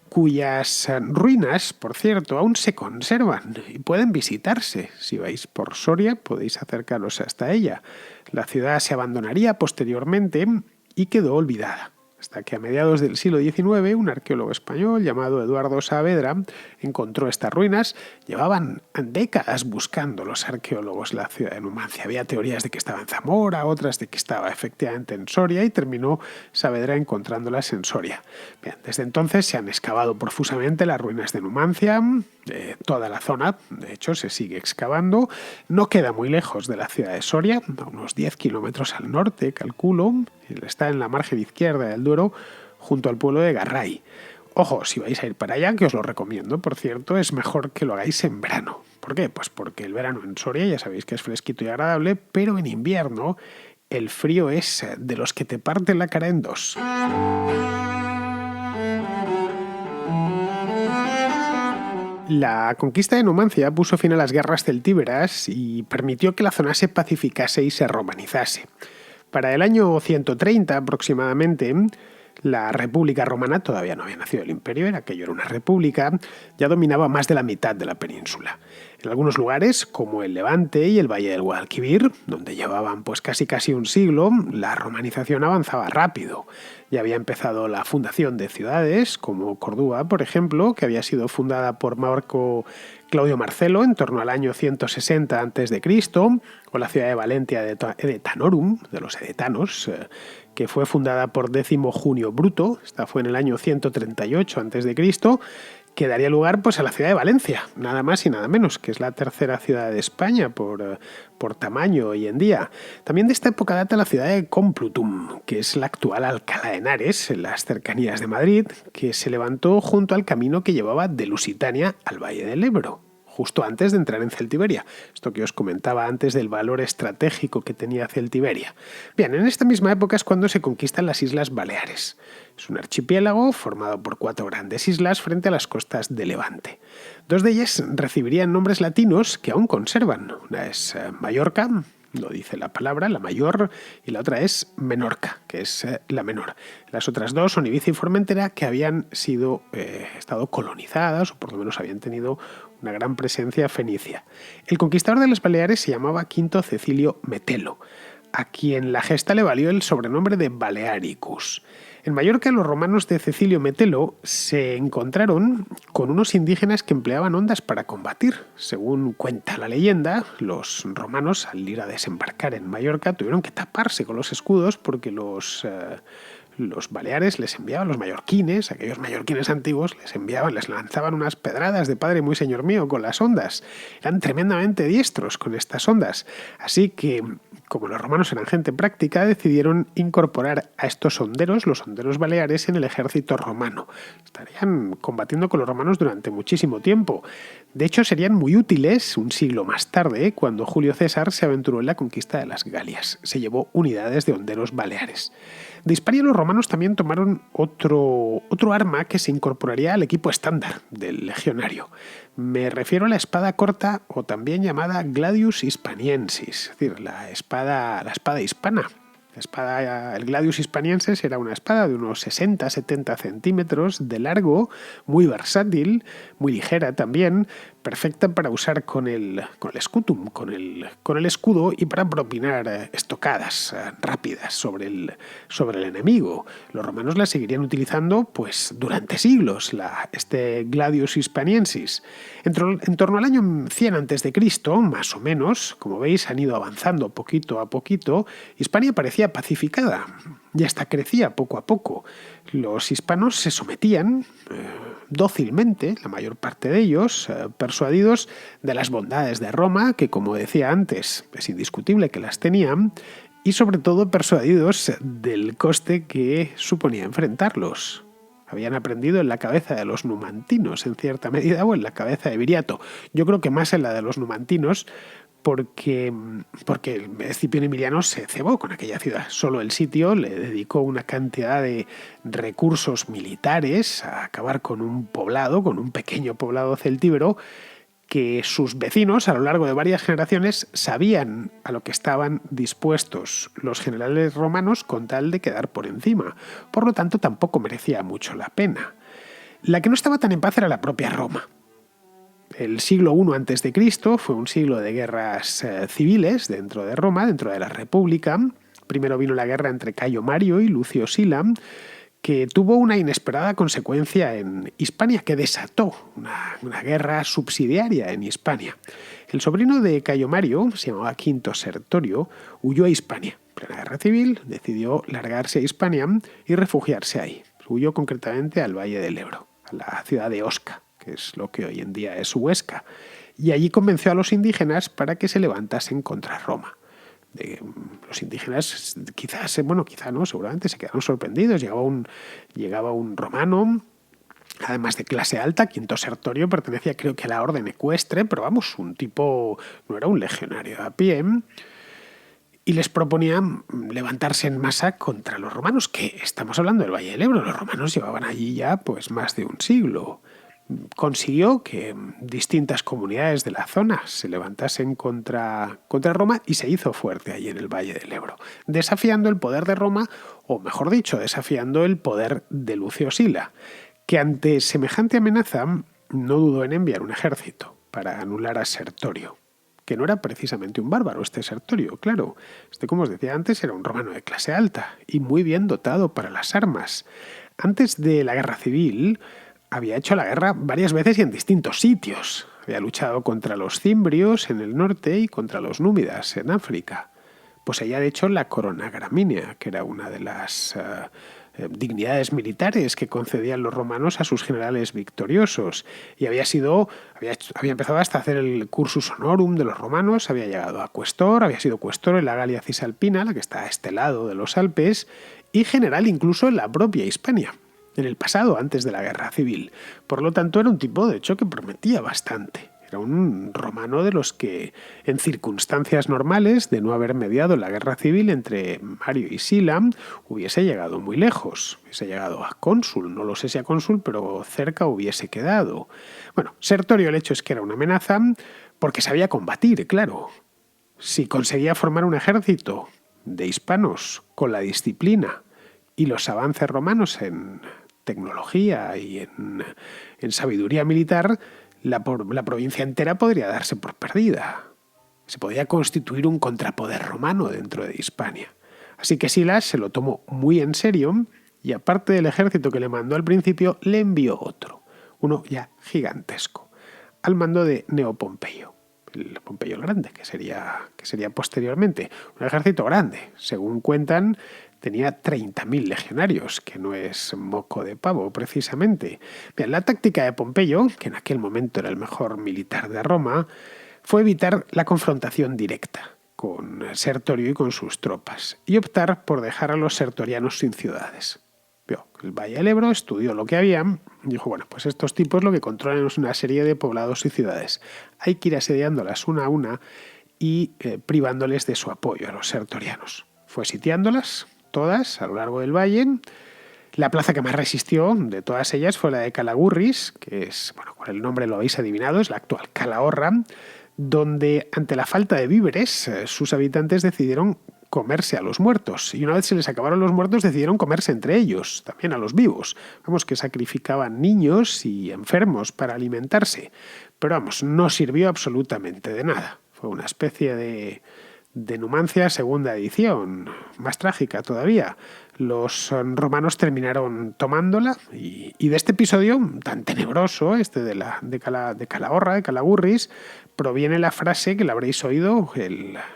A: cuyas ruinas, por cierto, aún se conservan y pueden visitarse. Si vais por Soria, podéis acercaros hasta ella. La ciudad se abandonaría posteriormente y quedó olvidada, hasta que a mediados del siglo XIX un arqueólogo español llamado Eduardo Saavedra encontró estas ruinas. Llevaban décadas buscando los arqueólogos la ciudad de Numancia. Había teorías de que estaba en Zamora, otras de que estaba efectivamente en Soria, y terminó Saavedra encontrándolas en Soria. Bien, desde entonces se han excavado profusamente las ruinas de Numancia, toda la zona. De hecho, se sigue excavando. No queda muy lejos de la ciudad de Soria, a unos 10 kilómetros al norte, calculo. Está en la margen izquierda del Duero, junto al pueblo de Garray. Ojo, si vais a ir para allá, que os lo recomiendo, por cierto, es mejor que lo hagáis en verano. ¿Por qué? Pues porque el verano en Soria ya sabéis que es fresquito y agradable, pero en invierno el frío es de los que te parten la cara en dos. La conquista de Numancia puso fin a las guerras celtíberas y permitió que la zona se pacificase y se romanizase. Para el año 130 aproximadamente, la República Romana, todavía no había nacido el imperio, aquello era una república, ya dominaba más de la mitad de la península. En algunos lugares, como el Levante y el Valle del Guadalquivir, donde llevaban pues casi un siglo, la romanización avanzaba rápido. Ya había empezado la fundación de ciudades, como Córdoba, por ejemplo, que había sido fundada por Marco Claudio Marcelo en torno al año 160 a.C., o la ciudad de Valentia de Edetanorum, de los edetanos, que fue fundada por Décimo Junio Bruto, esta fue en el año 138 a.C., que daría lugar pues, a la ciudad de Valencia, nada más y nada menos, que es la tercera ciudad de España por tamaño hoy en día. También de esta época data la ciudad de Complutum, que es la actual Alcalá de Henares, en las cercanías de Madrid, que se levantó junto al camino que llevaba de Lusitania al Valle del Ebro, justo antes de entrar en Celtiberia. Esto que os comentaba antes del valor estratégico que tenía Celtiberia. Bien, en esta misma época es cuando se conquistan las Islas Baleares. Es un archipiélago formado por 4 grandes islas frente a las costas de Levante. 2 de ellas recibirían nombres latinos que aún conservan. Una es Mallorca, lo dice la palabra, la mayor, y la otra es Menorca, que es la menor. Las otras 2 son Ibiza y Formentera, que habían estado colonizadas, o por lo menos habían tenido una gran presencia fenicia. El conquistador de las Baleares se llamaba Quinto Cecilio Metelo, a quien la gesta le valió el sobrenombre de Balearicus. En Mallorca, los romanos de Cecilio Metelo se encontraron con unos indígenas que empleaban ondas para combatir. Según cuenta la leyenda, los romanos, al ir a desembarcar en Mallorca, tuvieron que taparse con los escudos porque los baleares les enviaban, los mallorquines, aquellos mallorquines antiguos, les lanzaban unas pedradas de padre muy señor mío con las ondas. Eran tremendamente diestros con estas ondas. Así que, como los romanos eran gente práctica, decidieron incorporar a estos honderos, los honderos baleares, en el ejército romano. Estarían combatiendo con los romanos durante muchísimo tiempo. De hecho, serían muy útiles un siglo más tarde, cuando Julio César se aventuró en la conquista de las Galias. Se llevó unidades de honderos baleares. De Hispania los romanos también tomaron otro arma que se incorporaría al equipo estándar del legionario. Me refiero a la espada corta, o también llamada gladius hispaniensis, es decir, la espada hispana. El gladius hispaniensis era una espada de unos 60-70 centímetros de largo, muy versátil, muy ligera también, perfecta para usar con el scutum, con el escudo, y para propinar estocadas rápidas sobre el enemigo. Los romanos la seguirían utilizando pues durante siglos, este gladius hispaniensis. En torno al año 100 a.C., más o menos, como veis, han ido avanzando poquito a poquito. Hispania parecía pacificada y hasta crecía poco a poco. Los hispanos se sometían dócilmente, la mayor parte de ellos, persuadidos de las bondades de Roma, que como decía antes, es indiscutible que las tenían, y sobre todo persuadidos del coste que suponía enfrentarlos. Habían aprendido en la cabeza de los numantinos, en cierta medida, o en la cabeza de Viriato. Yo creo que más en la de los numantinos, porque Escipión Emiliano se cebó con aquella ciudad. Solo el sitio le dedicó una cantidad de recursos militares a acabar con un pequeño poblado celtíbero, que sus vecinos a lo largo de varias generaciones sabían a lo que estaban dispuestos los generales romanos con tal de quedar por encima. Por lo tanto, tampoco merecía mucho la pena. La que no estaba tan en paz era la propia Roma. El siglo I a.C. fue un siglo de guerras civiles dentro de Roma, dentro de la República. Primero vino la guerra entre Cayo Mario y Lucio Sila, que tuvo una inesperada consecuencia en Hispania, que desató una guerra subsidiaria en Hispania. El sobrino de Cayo Mario, se llamaba Quinto Sertorio, huyó a Hispania. En plena guerra civil decidió largarse a Hispania y refugiarse ahí. Huyó concretamente al Valle del Ebro, a la ciudad de Osca, que es lo que hoy en día es Huesca, y allí convenció a los indígenas para que se levantasen contra Roma. Los indígenas quizás no, seguramente se quedaron sorprendidos. Llegaba un romano, además de clase alta. Quinto Sertorio pertenecía, creo que, a la orden ecuestre, pero vamos, un tipo, no era un legionario a pie, y les proponían levantarse en masa contra los romanos, que estamos hablando del Valle del Ebro. Los romanos llevaban allí ya pues más de un siglo. Consiguió que distintas comunidades de la zona se levantasen contra Roma y se hizo fuerte allí en el Valle del Ebro, desafiando el poder de Roma, o mejor dicho, desafiando el poder de Lucio Sila, que ante semejante amenaza no dudó en enviar un ejército para anular a Sertorio, que no era precisamente un bárbaro este Sertorio, claro. Como os decía antes, era un romano de clase alta y muy bien dotado para las armas. Antes de la guerra civil había hecho la guerra varias veces y en distintos sitios. Había luchado contra los cimbrios en el norte y contra los númidas en África. Poseía de hecho la corona gramínea, que era una de las dignidades militares que concedían los romanos a sus generales victoriosos, y había empezado hasta a hacer el cursus honorum de los romanos, había llegado a cuestor, había sido cuestor en la Galia Cisalpina, la que está a este lado de los Alpes, y general incluso en la propia Hispania, en el pasado, antes de la guerra civil. Por lo tanto, era un tipo, de hecho, que prometía bastante. Era un romano de los que, en circunstancias normales, de no haber mediado la guerra civil entre Mario y Sila, hubiese llegado muy lejos. Hubiese llegado a cónsul, no lo sé si a cónsul, pero cerca hubiese quedado. Bueno, Sertorio, el hecho es que era una amenaza porque sabía combatir, claro. Si conseguía formar un ejército de hispanos con la disciplina y los avances romanos en tecnología y en sabiduría militar, la provincia entera podría darse por perdida. Se podía constituir un contrapoder romano dentro de Hispania. Así que Silas se lo tomó muy en serio y, aparte del ejército que le mandó al principio, le envió otro, uno ya gigantesco, al mando de Neopompeyo, el Pompeyo el Grande, que sería posteriormente. Un ejército grande, según cuentan. Tenía 30.000 legionarios, que no es moco de pavo, precisamente. Bien, la táctica de Pompeyo, que en aquel momento era el mejor militar de Roma, fue evitar la confrontación directa con Sertorio y con sus tropas, y optar por dejar a los sertorianos sin ciudades. Vio el Valle del Ebro, estudió lo que había, y dijo, bueno, pues estos tipos lo que controlan es una serie de poblados y ciudades. Hay que ir asediándolas una a una y privándoles de su apoyo a los sertorianos. Fue sitiándolas todas a lo largo del valle. La plaza que más resistió de todas ellas fue la de Calagurris, que es, bueno, con el nombre lo habéis adivinado, es la actual Calahorra, donde ante la falta de víveres sus habitantes decidieron comerse a los muertos, y una vez se les acabaron los muertos decidieron comerse entre ellos, también a los vivos. Vamos, que sacrificaban niños y enfermos para alimentarse, pero vamos, no sirvió absolutamente de nada. Fue una especie de Numancia segunda edición, más trágica todavía. Los romanos terminaron tomándola y de este episodio tan tenebroso, de Calahorra, de Calagurris, proviene la frase que la habréis oído,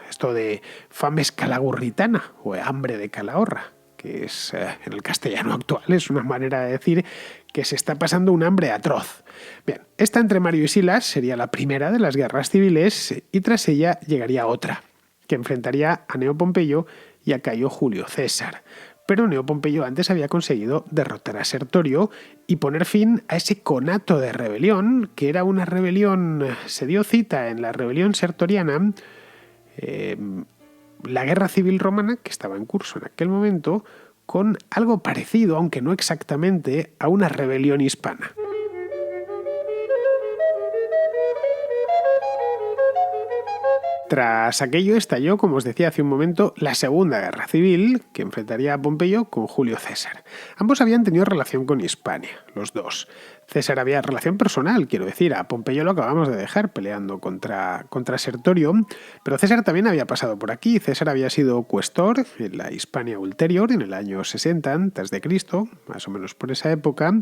A: esto de fames calagurritana o hambre de Calahorra, que es en el castellano actual es una manera de decir que se está pasando un hambre atroz. Bien, esta entre Mario y Silas sería la primera de las guerras civiles y tras ella llegaría otra, que enfrentaría a Neopompeyo y a Cayo Julio César. Pero Neopompeyo antes había conseguido derrotar a Sertorio y poner fin a ese conato de rebelión, que era una rebelión, se dio cita en la rebelión sertoriana, la guerra civil romana que estaba en curso en aquel momento, con algo parecido, aunque no exactamente, a una rebelión hispana. Tras aquello estalló, como os decía hace un momento, la Segunda Guerra Civil, que enfrentaría a Pompeyo con Julio César. Ambos habían tenido relación con Hispania, los dos. César había relación personal, quiero decir, a Pompeyo lo acabamos de dejar peleando contra Sertorio, pero César también había pasado por aquí. César había sido cuestor en la Hispania Ulterior en el año 60 a.C., más o menos por esa época,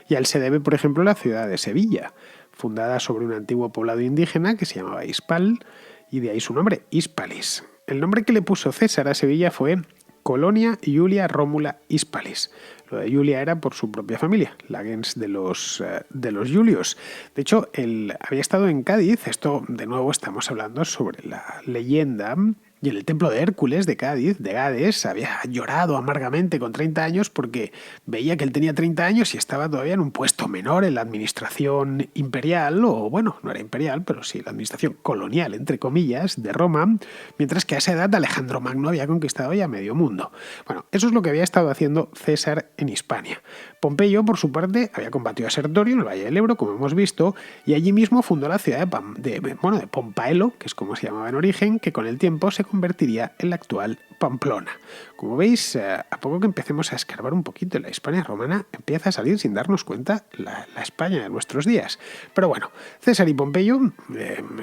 A: y a él se debe, por ejemplo, la ciudad de Sevilla, fundada sobre un antiguo poblado indígena que se llamaba Hispal, y de ahí su nombre, Hispalis. El nombre que le puso César a Sevilla fue Colonia Iulia Rómula Hispalis. Lo de Julia era por su propia familia, la gens de los Julios. De hecho, él había estado en Cádiz. Esto, de nuevo, estamos hablando sobre la leyenda. Y en el templo de Hércules de Cádiz, de Gades, había llorado amargamente con 30 años porque veía que él tenía 30 años y estaba todavía en un puesto menor en la administración imperial, o bueno, no era imperial, pero sí la administración colonial, entre comillas, de Roma, mientras que a esa edad Alejandro Magno había conquistado ya medio mundo. Bueno, eso es lo que había estado haciendo César en Hispania. Pompeyo, por su parte, había combatido a Sertorio en el Valle del Ebro, como hemos visto, y allí mismo fundó la ciudad de Pompaelo, que es como se llamaba en origen, que con el tiempo se convertiría en la actual Pamplona. Como veis, a poco que empecemos a escarbar un poquito en la Hispania romana, empieza a salir sin darnos cuenta la España de nuestros días. Pero bueno, César y Pompeyo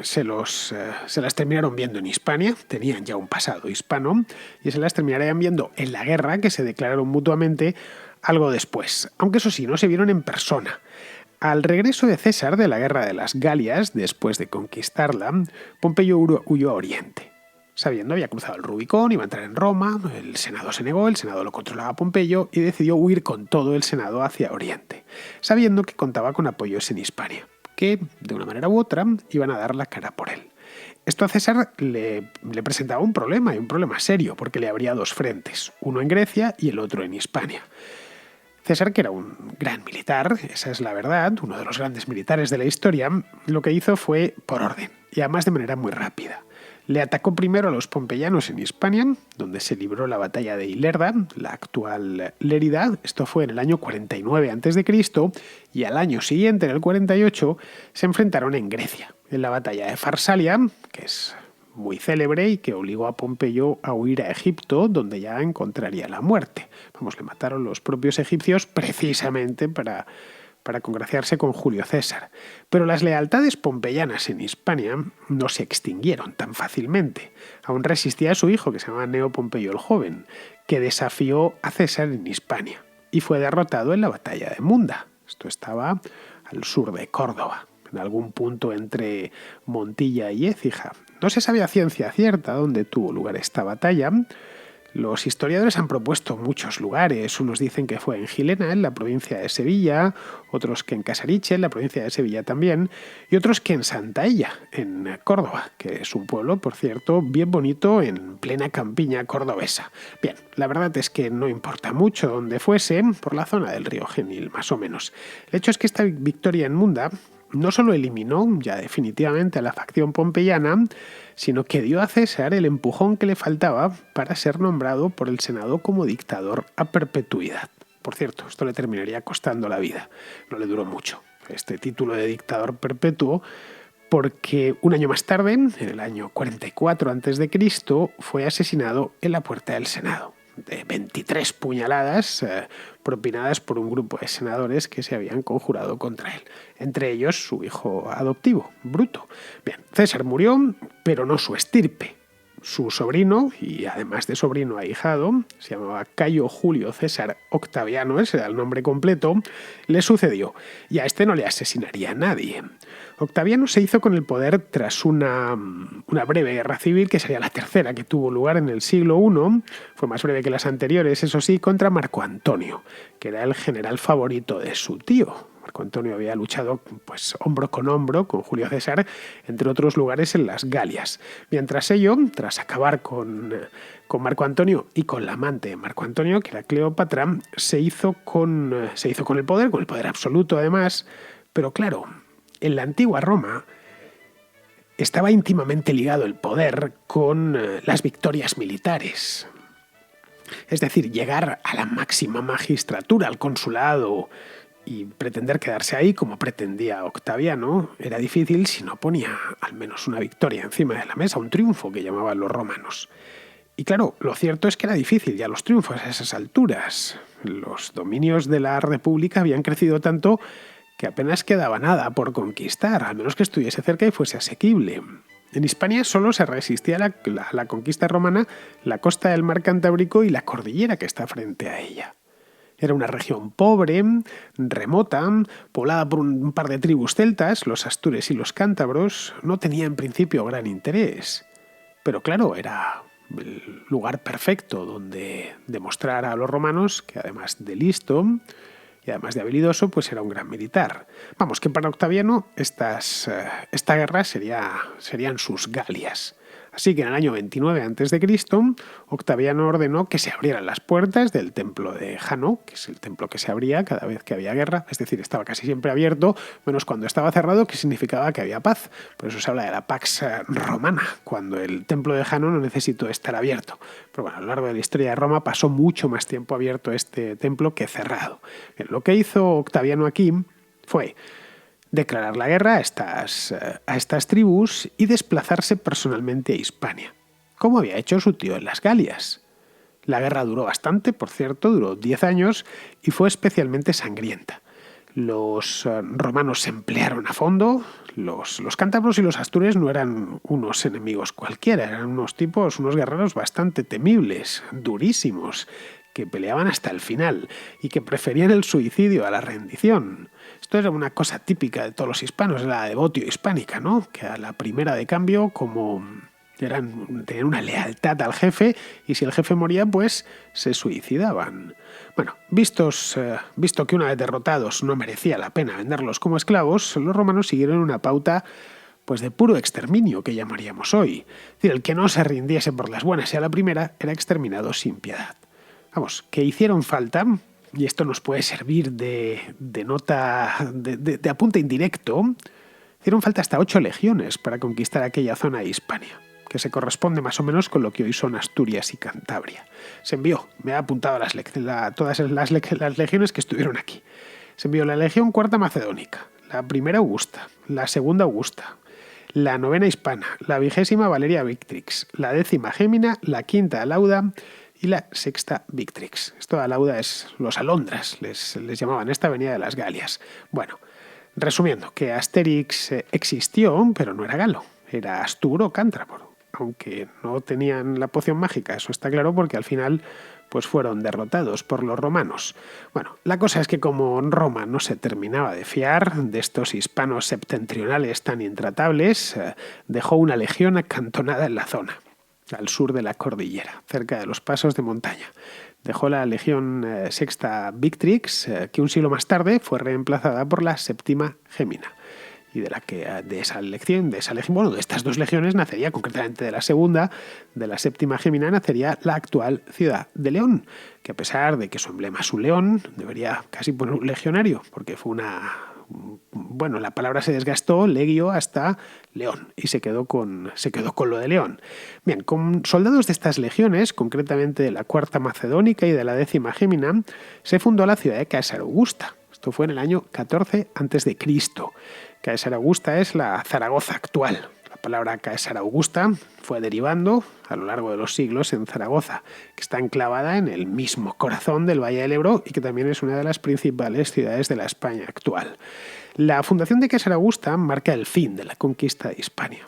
A: se las terminaron viendo en Hispania, tenían ya un pasado hispano, y se las terminarían viendo en la guerra que se declararon mutuamente algo después, aunque eso sí, no se vieron en persona. Al regreso de César de la guerra de las Galias, después de conquistarla, Pompeyo huyó a Oriente. Sabiendo, había cruzado el Rubicón, iba a entrar en Roma, el Senado se negó, el Senado lo controlaba Pompeyo y decidió huir con todo el Senado hacia Oriente, sabiendo que contaba con apoyos en Hispania, que, de una manera u otra, iban a dar la cara por él. Esto a César le presentaba un problema, y un problema serio, porque le abría dos frentes, uno en Grecia y el otro en Hispania. César, que era un gran militar, esa es la verdad, uno de los grandes militares de la historia, lo que hizo fue por orden, y además de manera muy rápida. Le atacó primero a los pompeyanos en Hispania, donde se libró la batalla de Ilerda, la actual Lérida. Esto fue en el año 49 a.C., y al año siguiente, en el 48, se enfrentaron en Grecia, en la batalla de Farsalia, que es muy célebre y que obligó a Pompeyo a huir a Egipto, donde ya encontraría la muerte. Vamos, le mataron los propios egipcios precisamente para congraciarse con Julio César. Pero las lealtades pompeyanas en Hispania no se extinguieron tan fácilmente. Aún resistía a su hijo, que se llamaba Cneo Pompeyo el Joven, que desafió a César en Hispania y fue derrotado en la batalla de Munda. Esto estaba al sur de Córdoba, en algún punto entre Montilla y Écija. No se sabe a ciencia cierta dónde tuvo lugar esta batalla. Los historiadores han propuesto muchos lugares. Unos dicen que fue en Gilena, en la provincia de Sevilla, otros que en Casariche, en la provincia de Sevilla también, y otros que en Santaella, en Córdoba, que es un pueblo, por cierto, bien bonito en plena campiña cordobesa. Bien, la verdad es que no importa mucho dónde fuese, por la zona del río Genil, más o menos. El hecho es que esta victoria en Munda no solo eliminó ya definitivamente a la facción pompeyana, sino que dio a César el empujón que le faltaba para ser nombrado por el Senado como dictador a perpetuidad. Por cierto, esto le terminaría costando la vida. No le duró mucho este título de dictador perpetuo, porque un año más tarde, en el año 44 a.C., fue asesinado en la puerta del Senado, de 23 puñaladas propinadas por un grupo de senadores que se habían conjurado contra él, entre ellos su hijo adoptivo, Bruto. Bien, César murió, pero no su estirpe. Su sobrino, y además de sobrino ahijado, se llamaba Cayo Julio César Octaviano, ese era el nombre completo, le sucedió, y a este no le asesinaría a nadie. Octaviano se hizo con el poder tras una breve guerra civil, que sería la tercera que tuvo lugar en el siglo I, fue más breve que las anteriores, eso sí, contra Marco Antonio, que era el general favorito de su tío. Marco Antonio había luchado pues hombro con hombro con Julio César, entre otros lugares en las Galias. Mientras ello, tras acabar con Marco Antonio y con la amante de Marco Antonio, que era Cleopatra, se hizo con el poder absoluto además, pero claro, en la antigua Roma estaba íntimamente ligado el poder con las victorias militares. Es decir, llegar a la máxima magistratura, al consulado, y pretender quedarse ahí como pretendía Octaviano era difícil si no ponía al menos una victoria encima de la mesa, un triunfo que llamaban los romanos. Y claro, lo cierto es que era difícil ya los triunfos a esas alturas. Los dominios de la República habían crecido tanto que apenas quedaba nada por conquistar, al menos que estuviese cerca y fuese asequible. En Hispania solo se resistía a la conquista romana la costa del mar Cantábrico y la cordillera que está frente a ella. Era una región pobre, remota, poblada por un par de tribus celtas, los astures y los cántabros. No tenía en principio gran interés. Pero claro, era el lugar perfecto donde demostrar a los romanos que además de listo y además de habilidoso, pues era un gran militar. Vamos, que para Octaviano esta guerra serían sus Galias. Así que en el año 29 a.C., Octaviano ordenó que se abrieran las puertas del templo de Jano, que es el templo que se abría cada vez que había guerra, es decir, estaba casi siempre abierto, menos cuando estaba cerrado, que significaba que había paz. Por eso se habla de la Pax Romana, cuando el templo de Jano no necesitó estar abierto. Pero bueno, a lo largo de la historia de Roma pasó mucho más tiempo abierto este templo que cerrado. Bien, lo que hizo Octaviano aquí fue declarar la guerra a estas tribus y desplazarse personalmente a Hispania, como había hecho su tío en las Galias. La guerra duró bastante, por cierto, duró 10 años y fue especialmente sangrienta. Los romanos se emplearon a fondo, los cántabros y los astures no eran unos enemigos cualquiera, eran unos guerreros bastante temibles, durísimos, que peleaban hasta el final y que preferían el suicidio a la rendición. Esto era una cosa típica de todos los hispanos, la devotio hispánica, ¿no? Que a la primera de cambio, como tenían una lealtad al jefe, y si el jefe moría, pues se suicidaban. Bueno, visto que una vez derrotados no merecía la pena venderlos como esclavos, los romanos siguieron una pauta pues de puro exterminio, que llamaríamos hoy. Es decir, el que no se rindiese por las buenas y a la primera era exterminado sin piedad. Vamos, que hicieron falta, y esto nos puede servir de nota, de apunte indirecto, hicieron falta hasta 8 legiones para conquistar aquella zona de Hispania, que se corresponde más o menos con lo que hoy son Asturias y Cantabria. Se envió, me ha apuntado todas las legiones que estuvieron aquí. Se envió la Legión Cuarta Macedónica, la Primera Augusta, la Segunda Augusta, la Novena Hispana, la 20ª Valeria Victrix, la 10ª Gémina, la 5ª Lauda y la 6ª Victrix. Esto de Lauda es los alondras, les llamaban, esta venía de las Galias. Bueno, resumiendo, que Asterix existió, pero no era galo, era astur o cántabro, aunque no tenían la poción mágica, eso está claro, porque al final pues fueron derrotados por los romanos. Bueno, la cosa es que como Roma no se terminaba de fiar de estos hispanos septentrionales tan intratables, dejó una legión acantonada en la zona, al sur de la cordillera, cerca de los pasos de montaña. Dejó la Legión Sexta Victrix, que un siglo más tarde fue reemplazada por la Séptima Gémina. Y de estas dos legiones nacería, concretamente de la segunda, de la Séptima Gémina, nacería la actual ciudad de León, que a pesar de que su emblema es un león, debería casi poner un legionario, porque fue la palabra se desgastó, legio, hasta león, y se quedó con lo de león. Bien, con soldados de estas legiones, concretamente de la Cuarta Macedónica y de la 10ª Gémina, se fundó la ciudad de Caesarea Augusta. Esto fue en el año 14 a.C. Caesarea Augusta es la Zaragoza actual. La palabra Caesarea Augusta fue derivando a lo largo de los siglos en Zaragoza, que está enclavada en el mismo corazón del Valle del Ebro y que también es una de las principales ciudades de la España actual. La fundación de Caesarea Augusta marca el fin de la conquista de Hispania,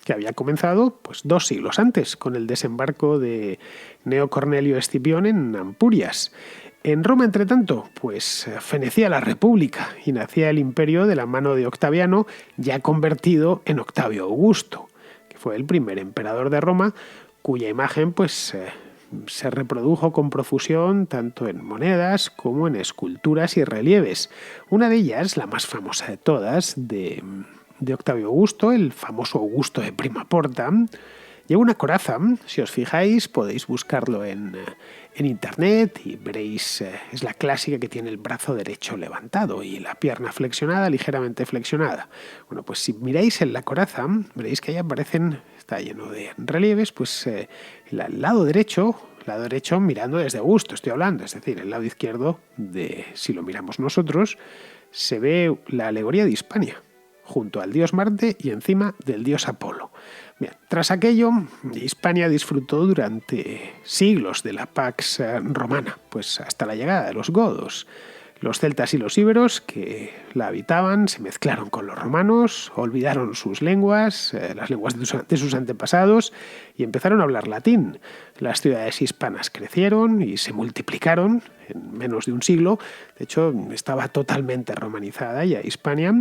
A: que había comenzado 2 siglos antes, con el desembarco de Gneo Cornelio Escipión en Ampurias. En Roma, entre tanto, fenecía la República y nacía el imperio de la mano de Octaviano, ya convertido en Octavio Augusto, que fue el primer emperador de Roma, cuya imagen se reprodujo con profusión tanto en monedas como en esculturas y relieves. Una de ellas, la más famosa de todas, de Octavio Augusto, el famoso Augusto de Prima Porta, lleva una coraza. Si os fijáis, podéis buscarlo en internet y veréis, es la clásica que tiene el brazo derecho levantado y la pierna flexionada, ligeramente flexionada. Bueno, pues si miráis en la coraza, veréis que ahí está lleno de relieves, el lado derecho mirando desde Augusto, estoy hablando, es decir, el lado izquierdo, si lo miramos nosotros, se ve la alegoría de Hispania, junto al dios Marte y encima del dios Apolo. Bien, tras aquello, Hispania disfrutó durante siglos de la Pax Romana, hasta la llegada de los godos. Los celtas y los íberos que la habitaban se mezclaron con los romanos, olvidaron sus lenguas, las lenguas de sus antepasados, y empezaron a hablar latín. Las ciudades hispanas crecieron y se multiplicaron en menos de un siglo. De hecho, estaba totalmente romanizada ya Hispania,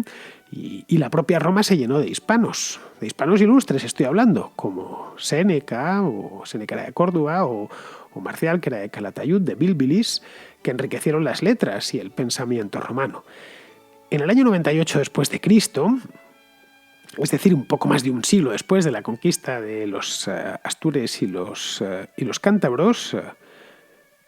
A: y la propia Roma se llenó de hispanos ilustres, estoy hablando, como Séneca, o Séneca era de Córdoba, o Marcial, que era de Calatayud, de Bilbilis, que enriquecieron las letras y el pensamiento romano. En el año 98 después de Cristo, es decir, un poco más de un siglo después de la conquista de los astures y los cántabros,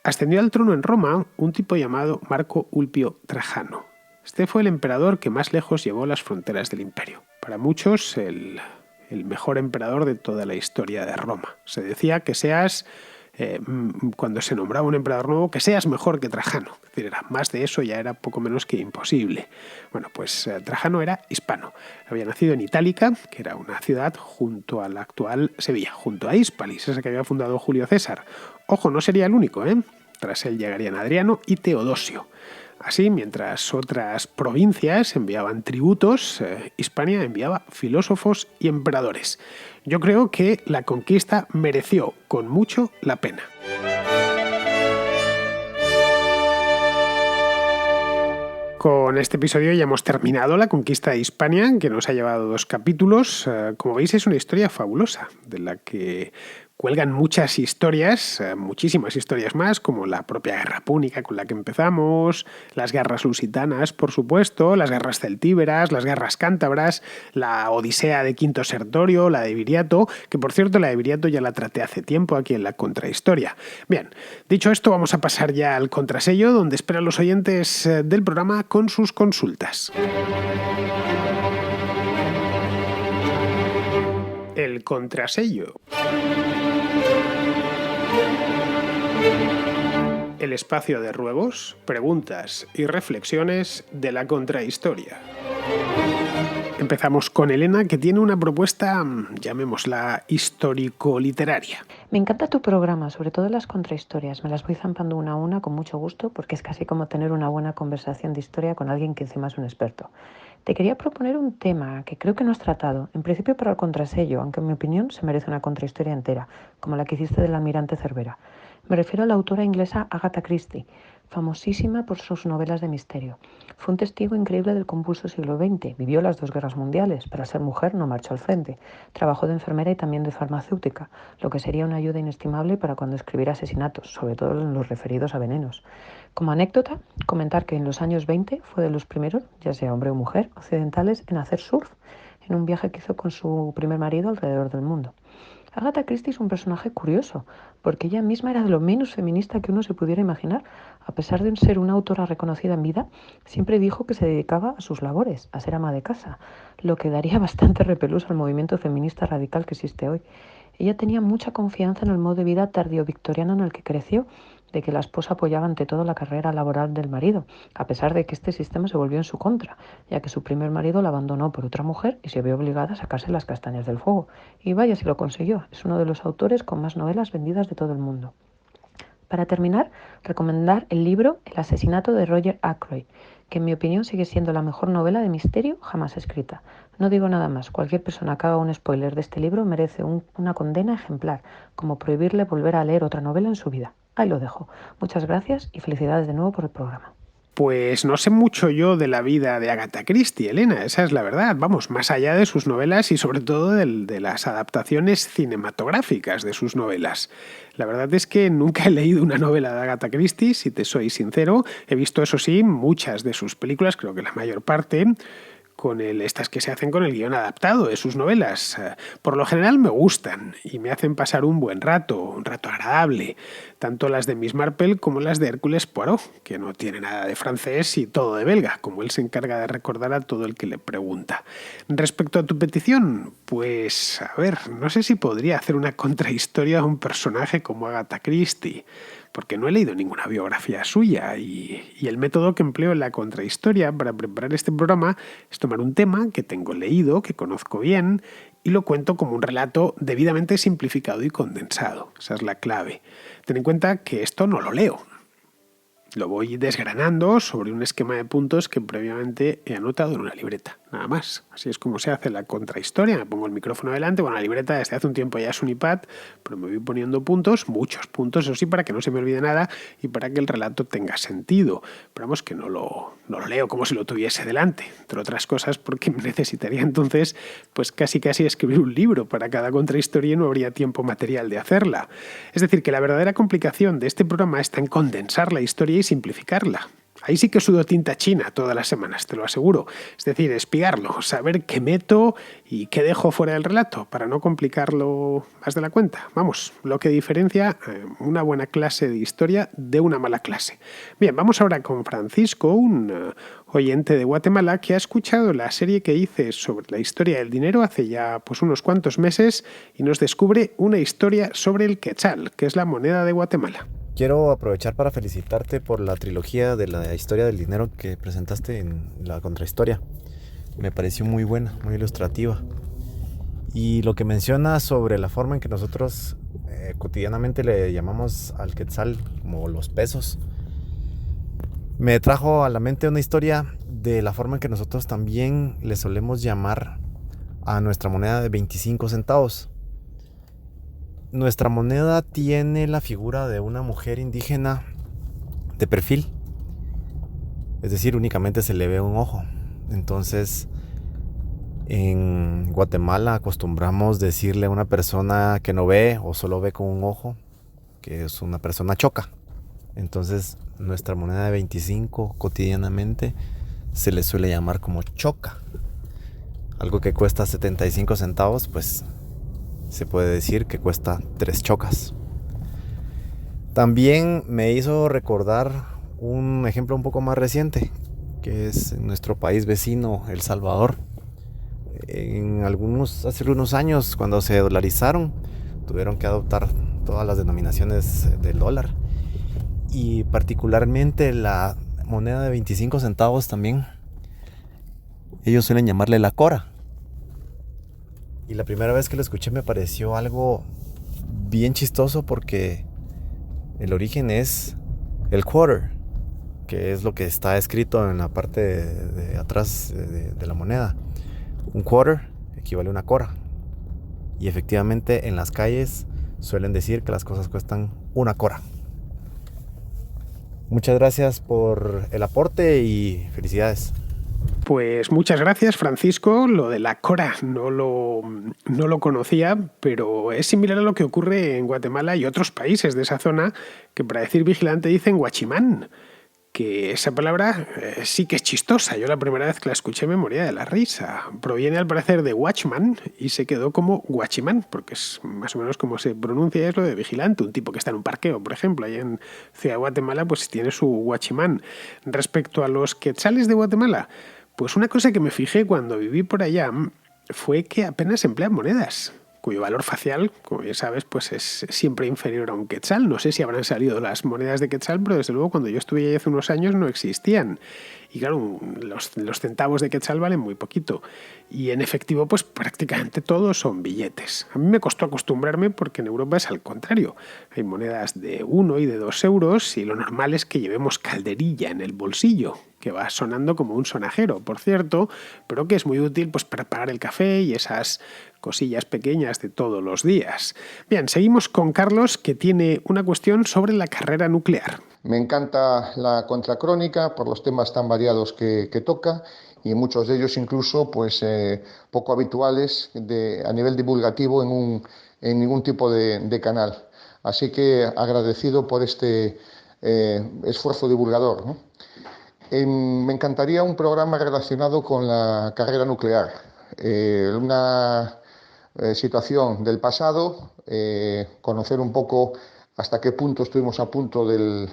A: ascendió al trono en Roma un tipo llamado Marco Ulpio Trajano. Este fue el emperador que más lejos llevó las fronteras del imperio. Para muchos, el mejor emperador de toda la historia de Roma. Se decía que cuando se nombraba un emperador nuevo, que seas mejor que Trajano. Es decir, más de eso ya era poco menos que imposible. Bueno, pues Trajano era hispano. Había nacido en Itálica, que era una ciudad junto a la actual Sevilla, junto a Hispalis, esa que había fundado Julio César. Ojo, no sería el único, ¿eh? Tras él llegarían Adriano y Teodosio. Así, mientras otras provincias enviaban tributos, Hispania enviaba filósofos y emperadores. Yo creo que la conquista mereció con mucho la pena. Con este episodio ya hemos terminado la conquista de Hispania, que nos ha llevado 2 capítulos. Como veis, es una historia fabulosa, de la que cuelgan muchas historias, muchísimas historias más, como la propia guerra púnica con la que empezamos, las guerras lusitanas, por supuesto, las guerras celtíberas, las guerras cántabras, la Odisea de Quinto Sertorio, la de Viriato, que por cierto la de Viriato ya la traté hace tiempo aquí en la Contrahistoria. Bien, dicho esto, vamos a pasar ya al contrasello, donde esperan los oyentes del programa con sus consultas. El contrasello. El espacio de ruegos, preguntas y reflexiones de la Contrahistoria. Empezamos con Elena, que tiene una propuesta, llamémosla histórico-literaria.
B: Me encanta tu programa, sobre todo las contrahistorias. Me las voy zampando una a una con mucho gusto, porque es casi como tener una buena conversación de historia con alguien que encima es un experto. Te quería proponer un tema que creo que no has tratado, en principio para el contrasello, aunque en mi opinión se merece una contrahistoria entera, como la que hiciste del almirante Cervera. Me refiero a la autora inglesa Agatha Christie, famosísima por sus novelas de misterio. Fue un testigo increíble del convulso siglo XX, vivió las 2 guerras mundiales, pero al ser mujer no marchó al frente. Trabajó de enfermera y también de farmacéutica, lo que sería una ayuda inestimable para cuando escribiera asesinatos, sobre todo en los referidos a venenos. Como anécdota, comentar que en los años 20 fue de los primeros, ya sea hombre o mujer, occidentales en hacer surf, en un viaje que hizo con su primer marido alrededor del mundo. Agatha Christie es un personaje curioso, porque ella misma era de lo menos feminista que uno se pudiera imaginar. A pesar de ser una autora reconocida en vida, siempre dijo que se dedicaba a sus labores, a ser ama de casa, lo que daría bastante repelús al movimiento feminista radical que existe hoy. Ella tenía mucha confianza en el modo de vida tardío-victoriano en el que creció, de que la esposa apoyaba ante todo la carrera laboral del marido, a pesar de que este sistema se volvió en su contra, ya que su primer marido la abandonó por otra mujer y se vio obligada a sacarse las castañas del fuego. Y vaya si lo consiguió, es uno de los autores con más novelas vendidas de todo el mundo. Para terminar, recomendar el libro El asesinato de Roger Ackroyd, que en mi opinión sigue siendo la mejor novela de misterio jamás escrita. No digo nada más, cualquier persona que haga un spoiler de este libro merece una condena ejemplar, como prohibirle volver a leer otra novela en su vida. Ahí lo dejo. Muchas gracias y felicidades de nuevo por el programa.
A: Pues no sé mucho yo de la vida de Agatha Christie, Elena, esa es la verdad. Vamos, más allá de sus novelas y sobre todo de las adaptaciones cinematográficas de sus novelas. La verdad es que nunca he leído una novela de Agatha Christie, si te soy sincero. He visto, eso sí, muchas de sus películas, creo que la mayor parte, con estas que se hacen con el guión adaptado de sus novelas. Por lo general me gustan y me hacen pasar un buen rato, un rato agradable, tanto las de Miss Marple como las de Hércules Poirot, que no tiene nada de francés y todo de belga, como él se encarga de recordar a todo el que le pregunta. Respecto a tu petición, pues a ver, no sé si podría hacer una contrahistoria de un personaje como Agatha Christie, porque no he leído ninguna biografía suya y el método que empleo en la contrahistoria para preparar este programa es tomar un tema que tengo leído, que conozco bien, y lo cuento como un relato debidamente simplificado y condensado. Esa es la clave. Ten en cuenta que esto no lo leo. Lo voy desgranando sobre un esquema de puntos que previamente he anotado en una libreta, nada más. Así es como se hace la contrahistoria. Me pongo el micrófono delante, bueno, la libreta desde hace un tiempo ya es un iPad, pero me voy poniendo puntos, muchos puntos, eso sí, para que no se me olvide nada y para que el relato tenga sentido. Pero vamos, que no lo leo como si lo tuviese delante, entre otras cosas porque necesitaría entonces pues casi escribir un libro para cada contrahistoria y no habría tiempo material de hacerla. Es decir, que la verdadera complicación de este programa está en condensar la historia y simplificarla. Ahí sí que sudo tinta china todas las semanas, te lo aseguro. Es decir, espigarlo, saber qué meto y qué dejo fuera del relato para no complicarlo más de la cuenta. Vamos, lo que diferencia una buena clase de historia de una mala clase. Bien, vamos ahora con Francisco, un oyente de Guatemala que ha escuchado la serie que hice sobre la historia del dinero hace ya pues unos cuantos meses y nos descubre una historia sobre el quetzal, que es la moneda de Guatemala.
C: Quiero aprovechar para felicitarte por la trilogía de la historia del dinero que presentaste en la contrahistoria. Me pareció muy buena, muy ilustrativa. Y lo que mencionas sobre la forma en que nosotros cotidianamente le llamamos al quetzal como los pesos, me trajo a la mente una historia de la forma en que nosotros también le solemos llamar a nuestra moneda de 25 centavos. Nuestra moneda tiene la figura de una mujer indígena de perfil, es decir, únicamente se le ve un ojo. Entonces, en Guatemala acostumbramos decirle a una persona que no ve o solo ve con un ojo que es una persona choca. Entonces, nuestra moneda de 25 cotidianamente se le suele llamar como choca. Algo que cuesta 75 centavos, pues se puede decir que cuesta 3 chocas. También me hizo recordar un ejemplo un poco más reciente, que es en nuestro país vecino, El Salvador. Hace algunos años, cuando se dolarizaron, tuvieron que adoptar todas las denominaciones del dólar. Y particularmente la moneda de 25 centavos también. Ellos suelen llamarle la cora. Y la primera vez que lo escuché me pareció algo bien chistoso porque el origen es el quarter, que es lo que está escrito en la parte de atrás de la moneda. Un quarter equivale a una cora. Y efectivamente en las calles suelen decir que las cosas cuestan una cora. Muchas gracias por el aporte y felicidades.
A: Pues muchas gracias, Francisco. Lo de la cora no lo conocía, pero es similar a lo que ocurre en Guatemala y otros países de esa zona, que para decir vigilante dicen guachimán, que esa palabra sí que es chistosa. Yo la primera vez que la escuché me moría de la risa. Proviene al parecer de watchman y se quedó como guachimán, porque es más o menos como se pronuncia, es lo de vigilante. Un tipo que está en un parqueo, por ejemplo, allá en Ciudad de Guatemala, pues tiene su guachimán. Respecto a los quetzales de Guatemala, pues una cosa que me fijé cuando viví por allá fue que apenas emplean monedas, cuyo valor facial, como ya sabes, pues es siempre inferior a un quetzal. No sé si habrán salido las monedas de quetzal, pero desde luego cuando yo estuve allí hace unos años no existían. Y claro, los centavos de quetzal valen muy poquito. Y en efectivo, pues prácticamente todos son billetes. A mí me costó acostumbrarme porque en Europa es al contrario. Hay monedas de 1 y de 2 euros y lo normal es que llevemos calderilla en el bolsillo, que va sonando como un sonajero, por cierto, pero que es muy útil pues para pagar el café y esas cosillas pequeñas de todos los días. Bien, seguimos con Carlos, que tiene una cuestión sobre la carrera nuclear.
D: Me encanta la contracrónica por los temas tan variados que toca y muchos de ellos incluso pues poco habituales a nivel divulgativo en ningún tipo de canal. Así que agradecido por este esfuerzo divulgador, ¿no? Me encantaría un programa relacionado con la carrera nuclear, una situación del pasado, conocer un poco hasta qué punto estuvimos a punto del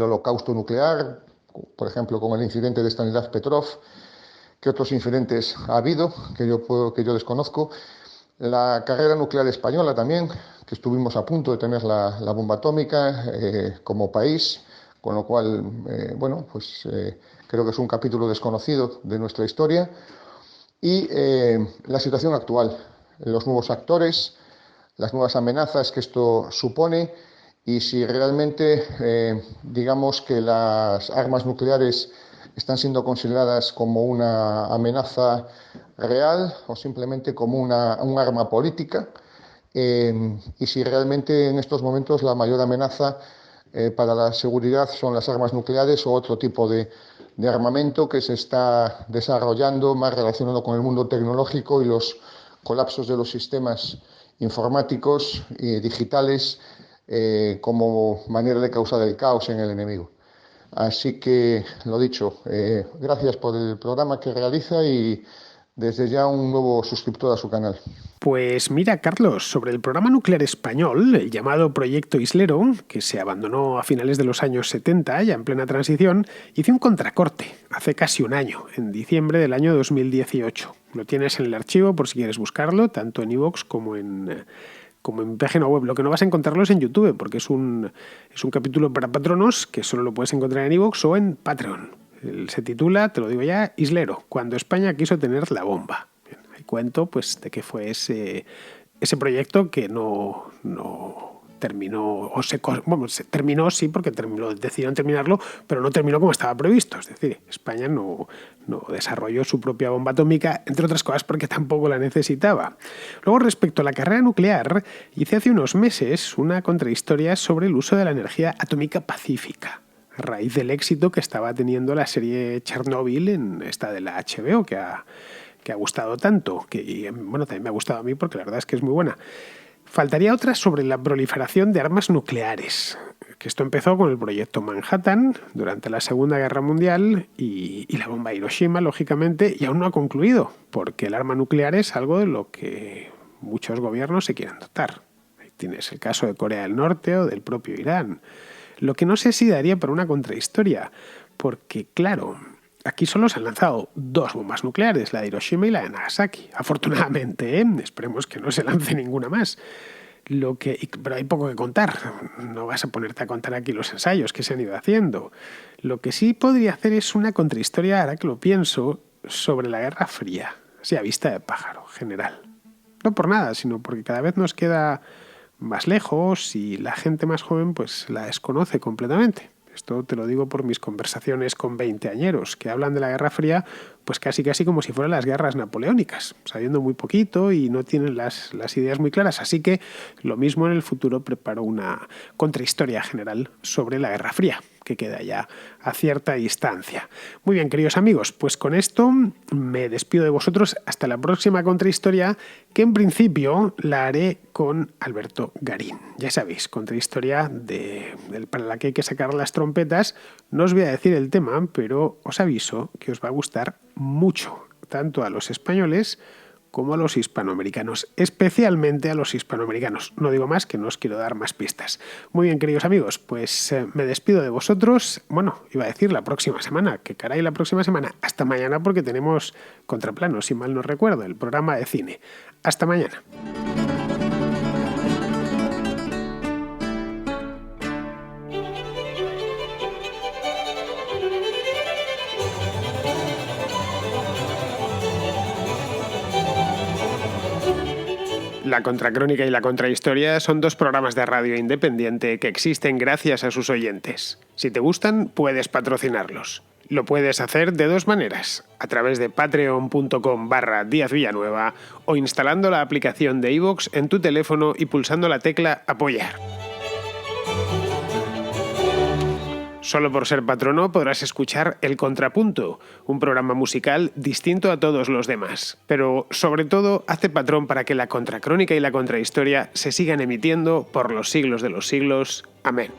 D: holocausto nuclear, por ejemplo con el incidente de Stanislav Petrov, qué otros incidentes ha habido que yo desconozco, la carrera nuclear española también, que estuvimos a punto de tener la bomba atómica como país. Con lo cual, creo que es un capítulo desconocido de nuestra historia. Y la situación actual, los nuevos actores, las nuevas amenazas que esto supone y si realmente digamos que las armas nucleares están siendo consideradas como una amenaza real o simplemente como un arma política, y si realmente en estos momentos la mayor amenaza para la seguridad son las armas nucleares o otro tipo de armamento que se está desarrollando más relacionado con el mundo tecnológico y los colapsos de los sistemas informáticos y digitales como manera de causar el caos en el enemigo. Así que, lo dicho, gracias por el programa que realiza y desde ya un nuevo suscriptor a su canal.
A: Pues mira, Carlos, sobre el programa nuclear español, el llamado Proyecto Islero, que se abandonó a finales de los años 70, ya en plena transición, hice un contracorte hace casi un año, en diciembre del año 2018. Lo tienes en el archivo por si quieres buscarlo, tanto en iVoox como en mi página web. Lo que no vas a encontrarlo es en YouTube, porque es un capítulo para patronos que solo lo puedes encontrar en iVoox o en Patreon. Se titula, te lo digo ya, Islero, cuando España quiso tener la bomba. Bien, ahí cuento pues de qué fue ese proyecto que no terminó, se terminó sí, porque decidieron terminarlo, pero no terminó como estaba previsto. Es decir, España no desarrolló su propia bomba atómica, entre otras cosas porque tampoco la necesitaba. Luego, respecto a la carrera nuclear, hice hace unos meses una contrahistoria sobre el uso de la energía atómica pacífica, a raíz del éxito que estaba teniendo la serie Chernobyl, esta de la HBO, que ha gustado tanto, que bueno, también me ha gustado a mí porque la verdad es que es muy buena. Faltaría otra sobre la proliferación de armas nucleares, que esto empezó con el proyecto Manhattan durante la Segunda Guerra Mundial y la bomba de Hiroshima, lógicamente, y aún no ha concluido, porque el arma nuclear es algo de lo que muchos gobiernos se quieren dotar. Ahí tienes el caso de Corea del Norte o del propio Irán. Lo que no sé si daría para una contrahistoria, porque claro, aquí solo se han lanzado 2 bombas nucleares, la de Hiroshima y la de Nagasaki. Afortunadamente, esperemos que no se lance ninguna más. Pero hay poco que contar. No vas a ponerte a contar aquí los ensayos que se han ido haciendo. Lo que sí podría hacer es una contrahistoria, ahora que lo pienso, sobre la Guerra Fría, así a vista de pájaro, general. No por nada, sino porque cada vez nos queda más lejos y la gente más joven pues la desconoce completamente. Esto te lo digo por mis conversaciones con veinteañeros que hablan de la Guerra Fría pues casi como si fueran las guerras napoleónicas, sabiendo muy poquito y no tienen las ideas muy claras. Así que lo mismo en el futuro preparo una contrahistoria general sobre la Guerra Fría, que queda ya a cierta distancia. Muy bien, queridos amigos, pues con esto me despido de vosotros hasta la próxima contrahistoria, que en principio la haré con Alberto Garín. Ya sabéis, contrahistoria para la que hay que sacar las trompetas. No os voy a decir el tema, pero os aviso que os va a gustar mucho, tanto a los españoles como a los hispanoamericanos, especialmente a los hispanoamericanos. No digo más, que no os quiero dar más pistas. Muy bien, queridos amigos, pues me despido de vosotros. Bueno, iba a decir la próxima semana, que caray la próxima semana. Hasta mañana, porque tenemos Contraplano, si mal no recuerdo, el programa de cine. Hasta mañana. La Contracrónica y la Contrahistoria son 2 programas de radio independiente que existen gracias a sus oyentes. Si te gustan, puedes patrocinarlos. Lo puedes hacer de 2 maneras, a través de patreon.com/Díaz Villanueva o instalando la aplicación de iVoox en tu teléfono y pulsando la tecla Apoyar. Solo por ser patrono podrás escuchar El Contrapunto, un programa musical distinto a todos los demás. Pero, sobre todo, hazte patrón para que la Contracrónica y la Contrahistoria se sigan emitiendo por los siglos de los siglos. Amén.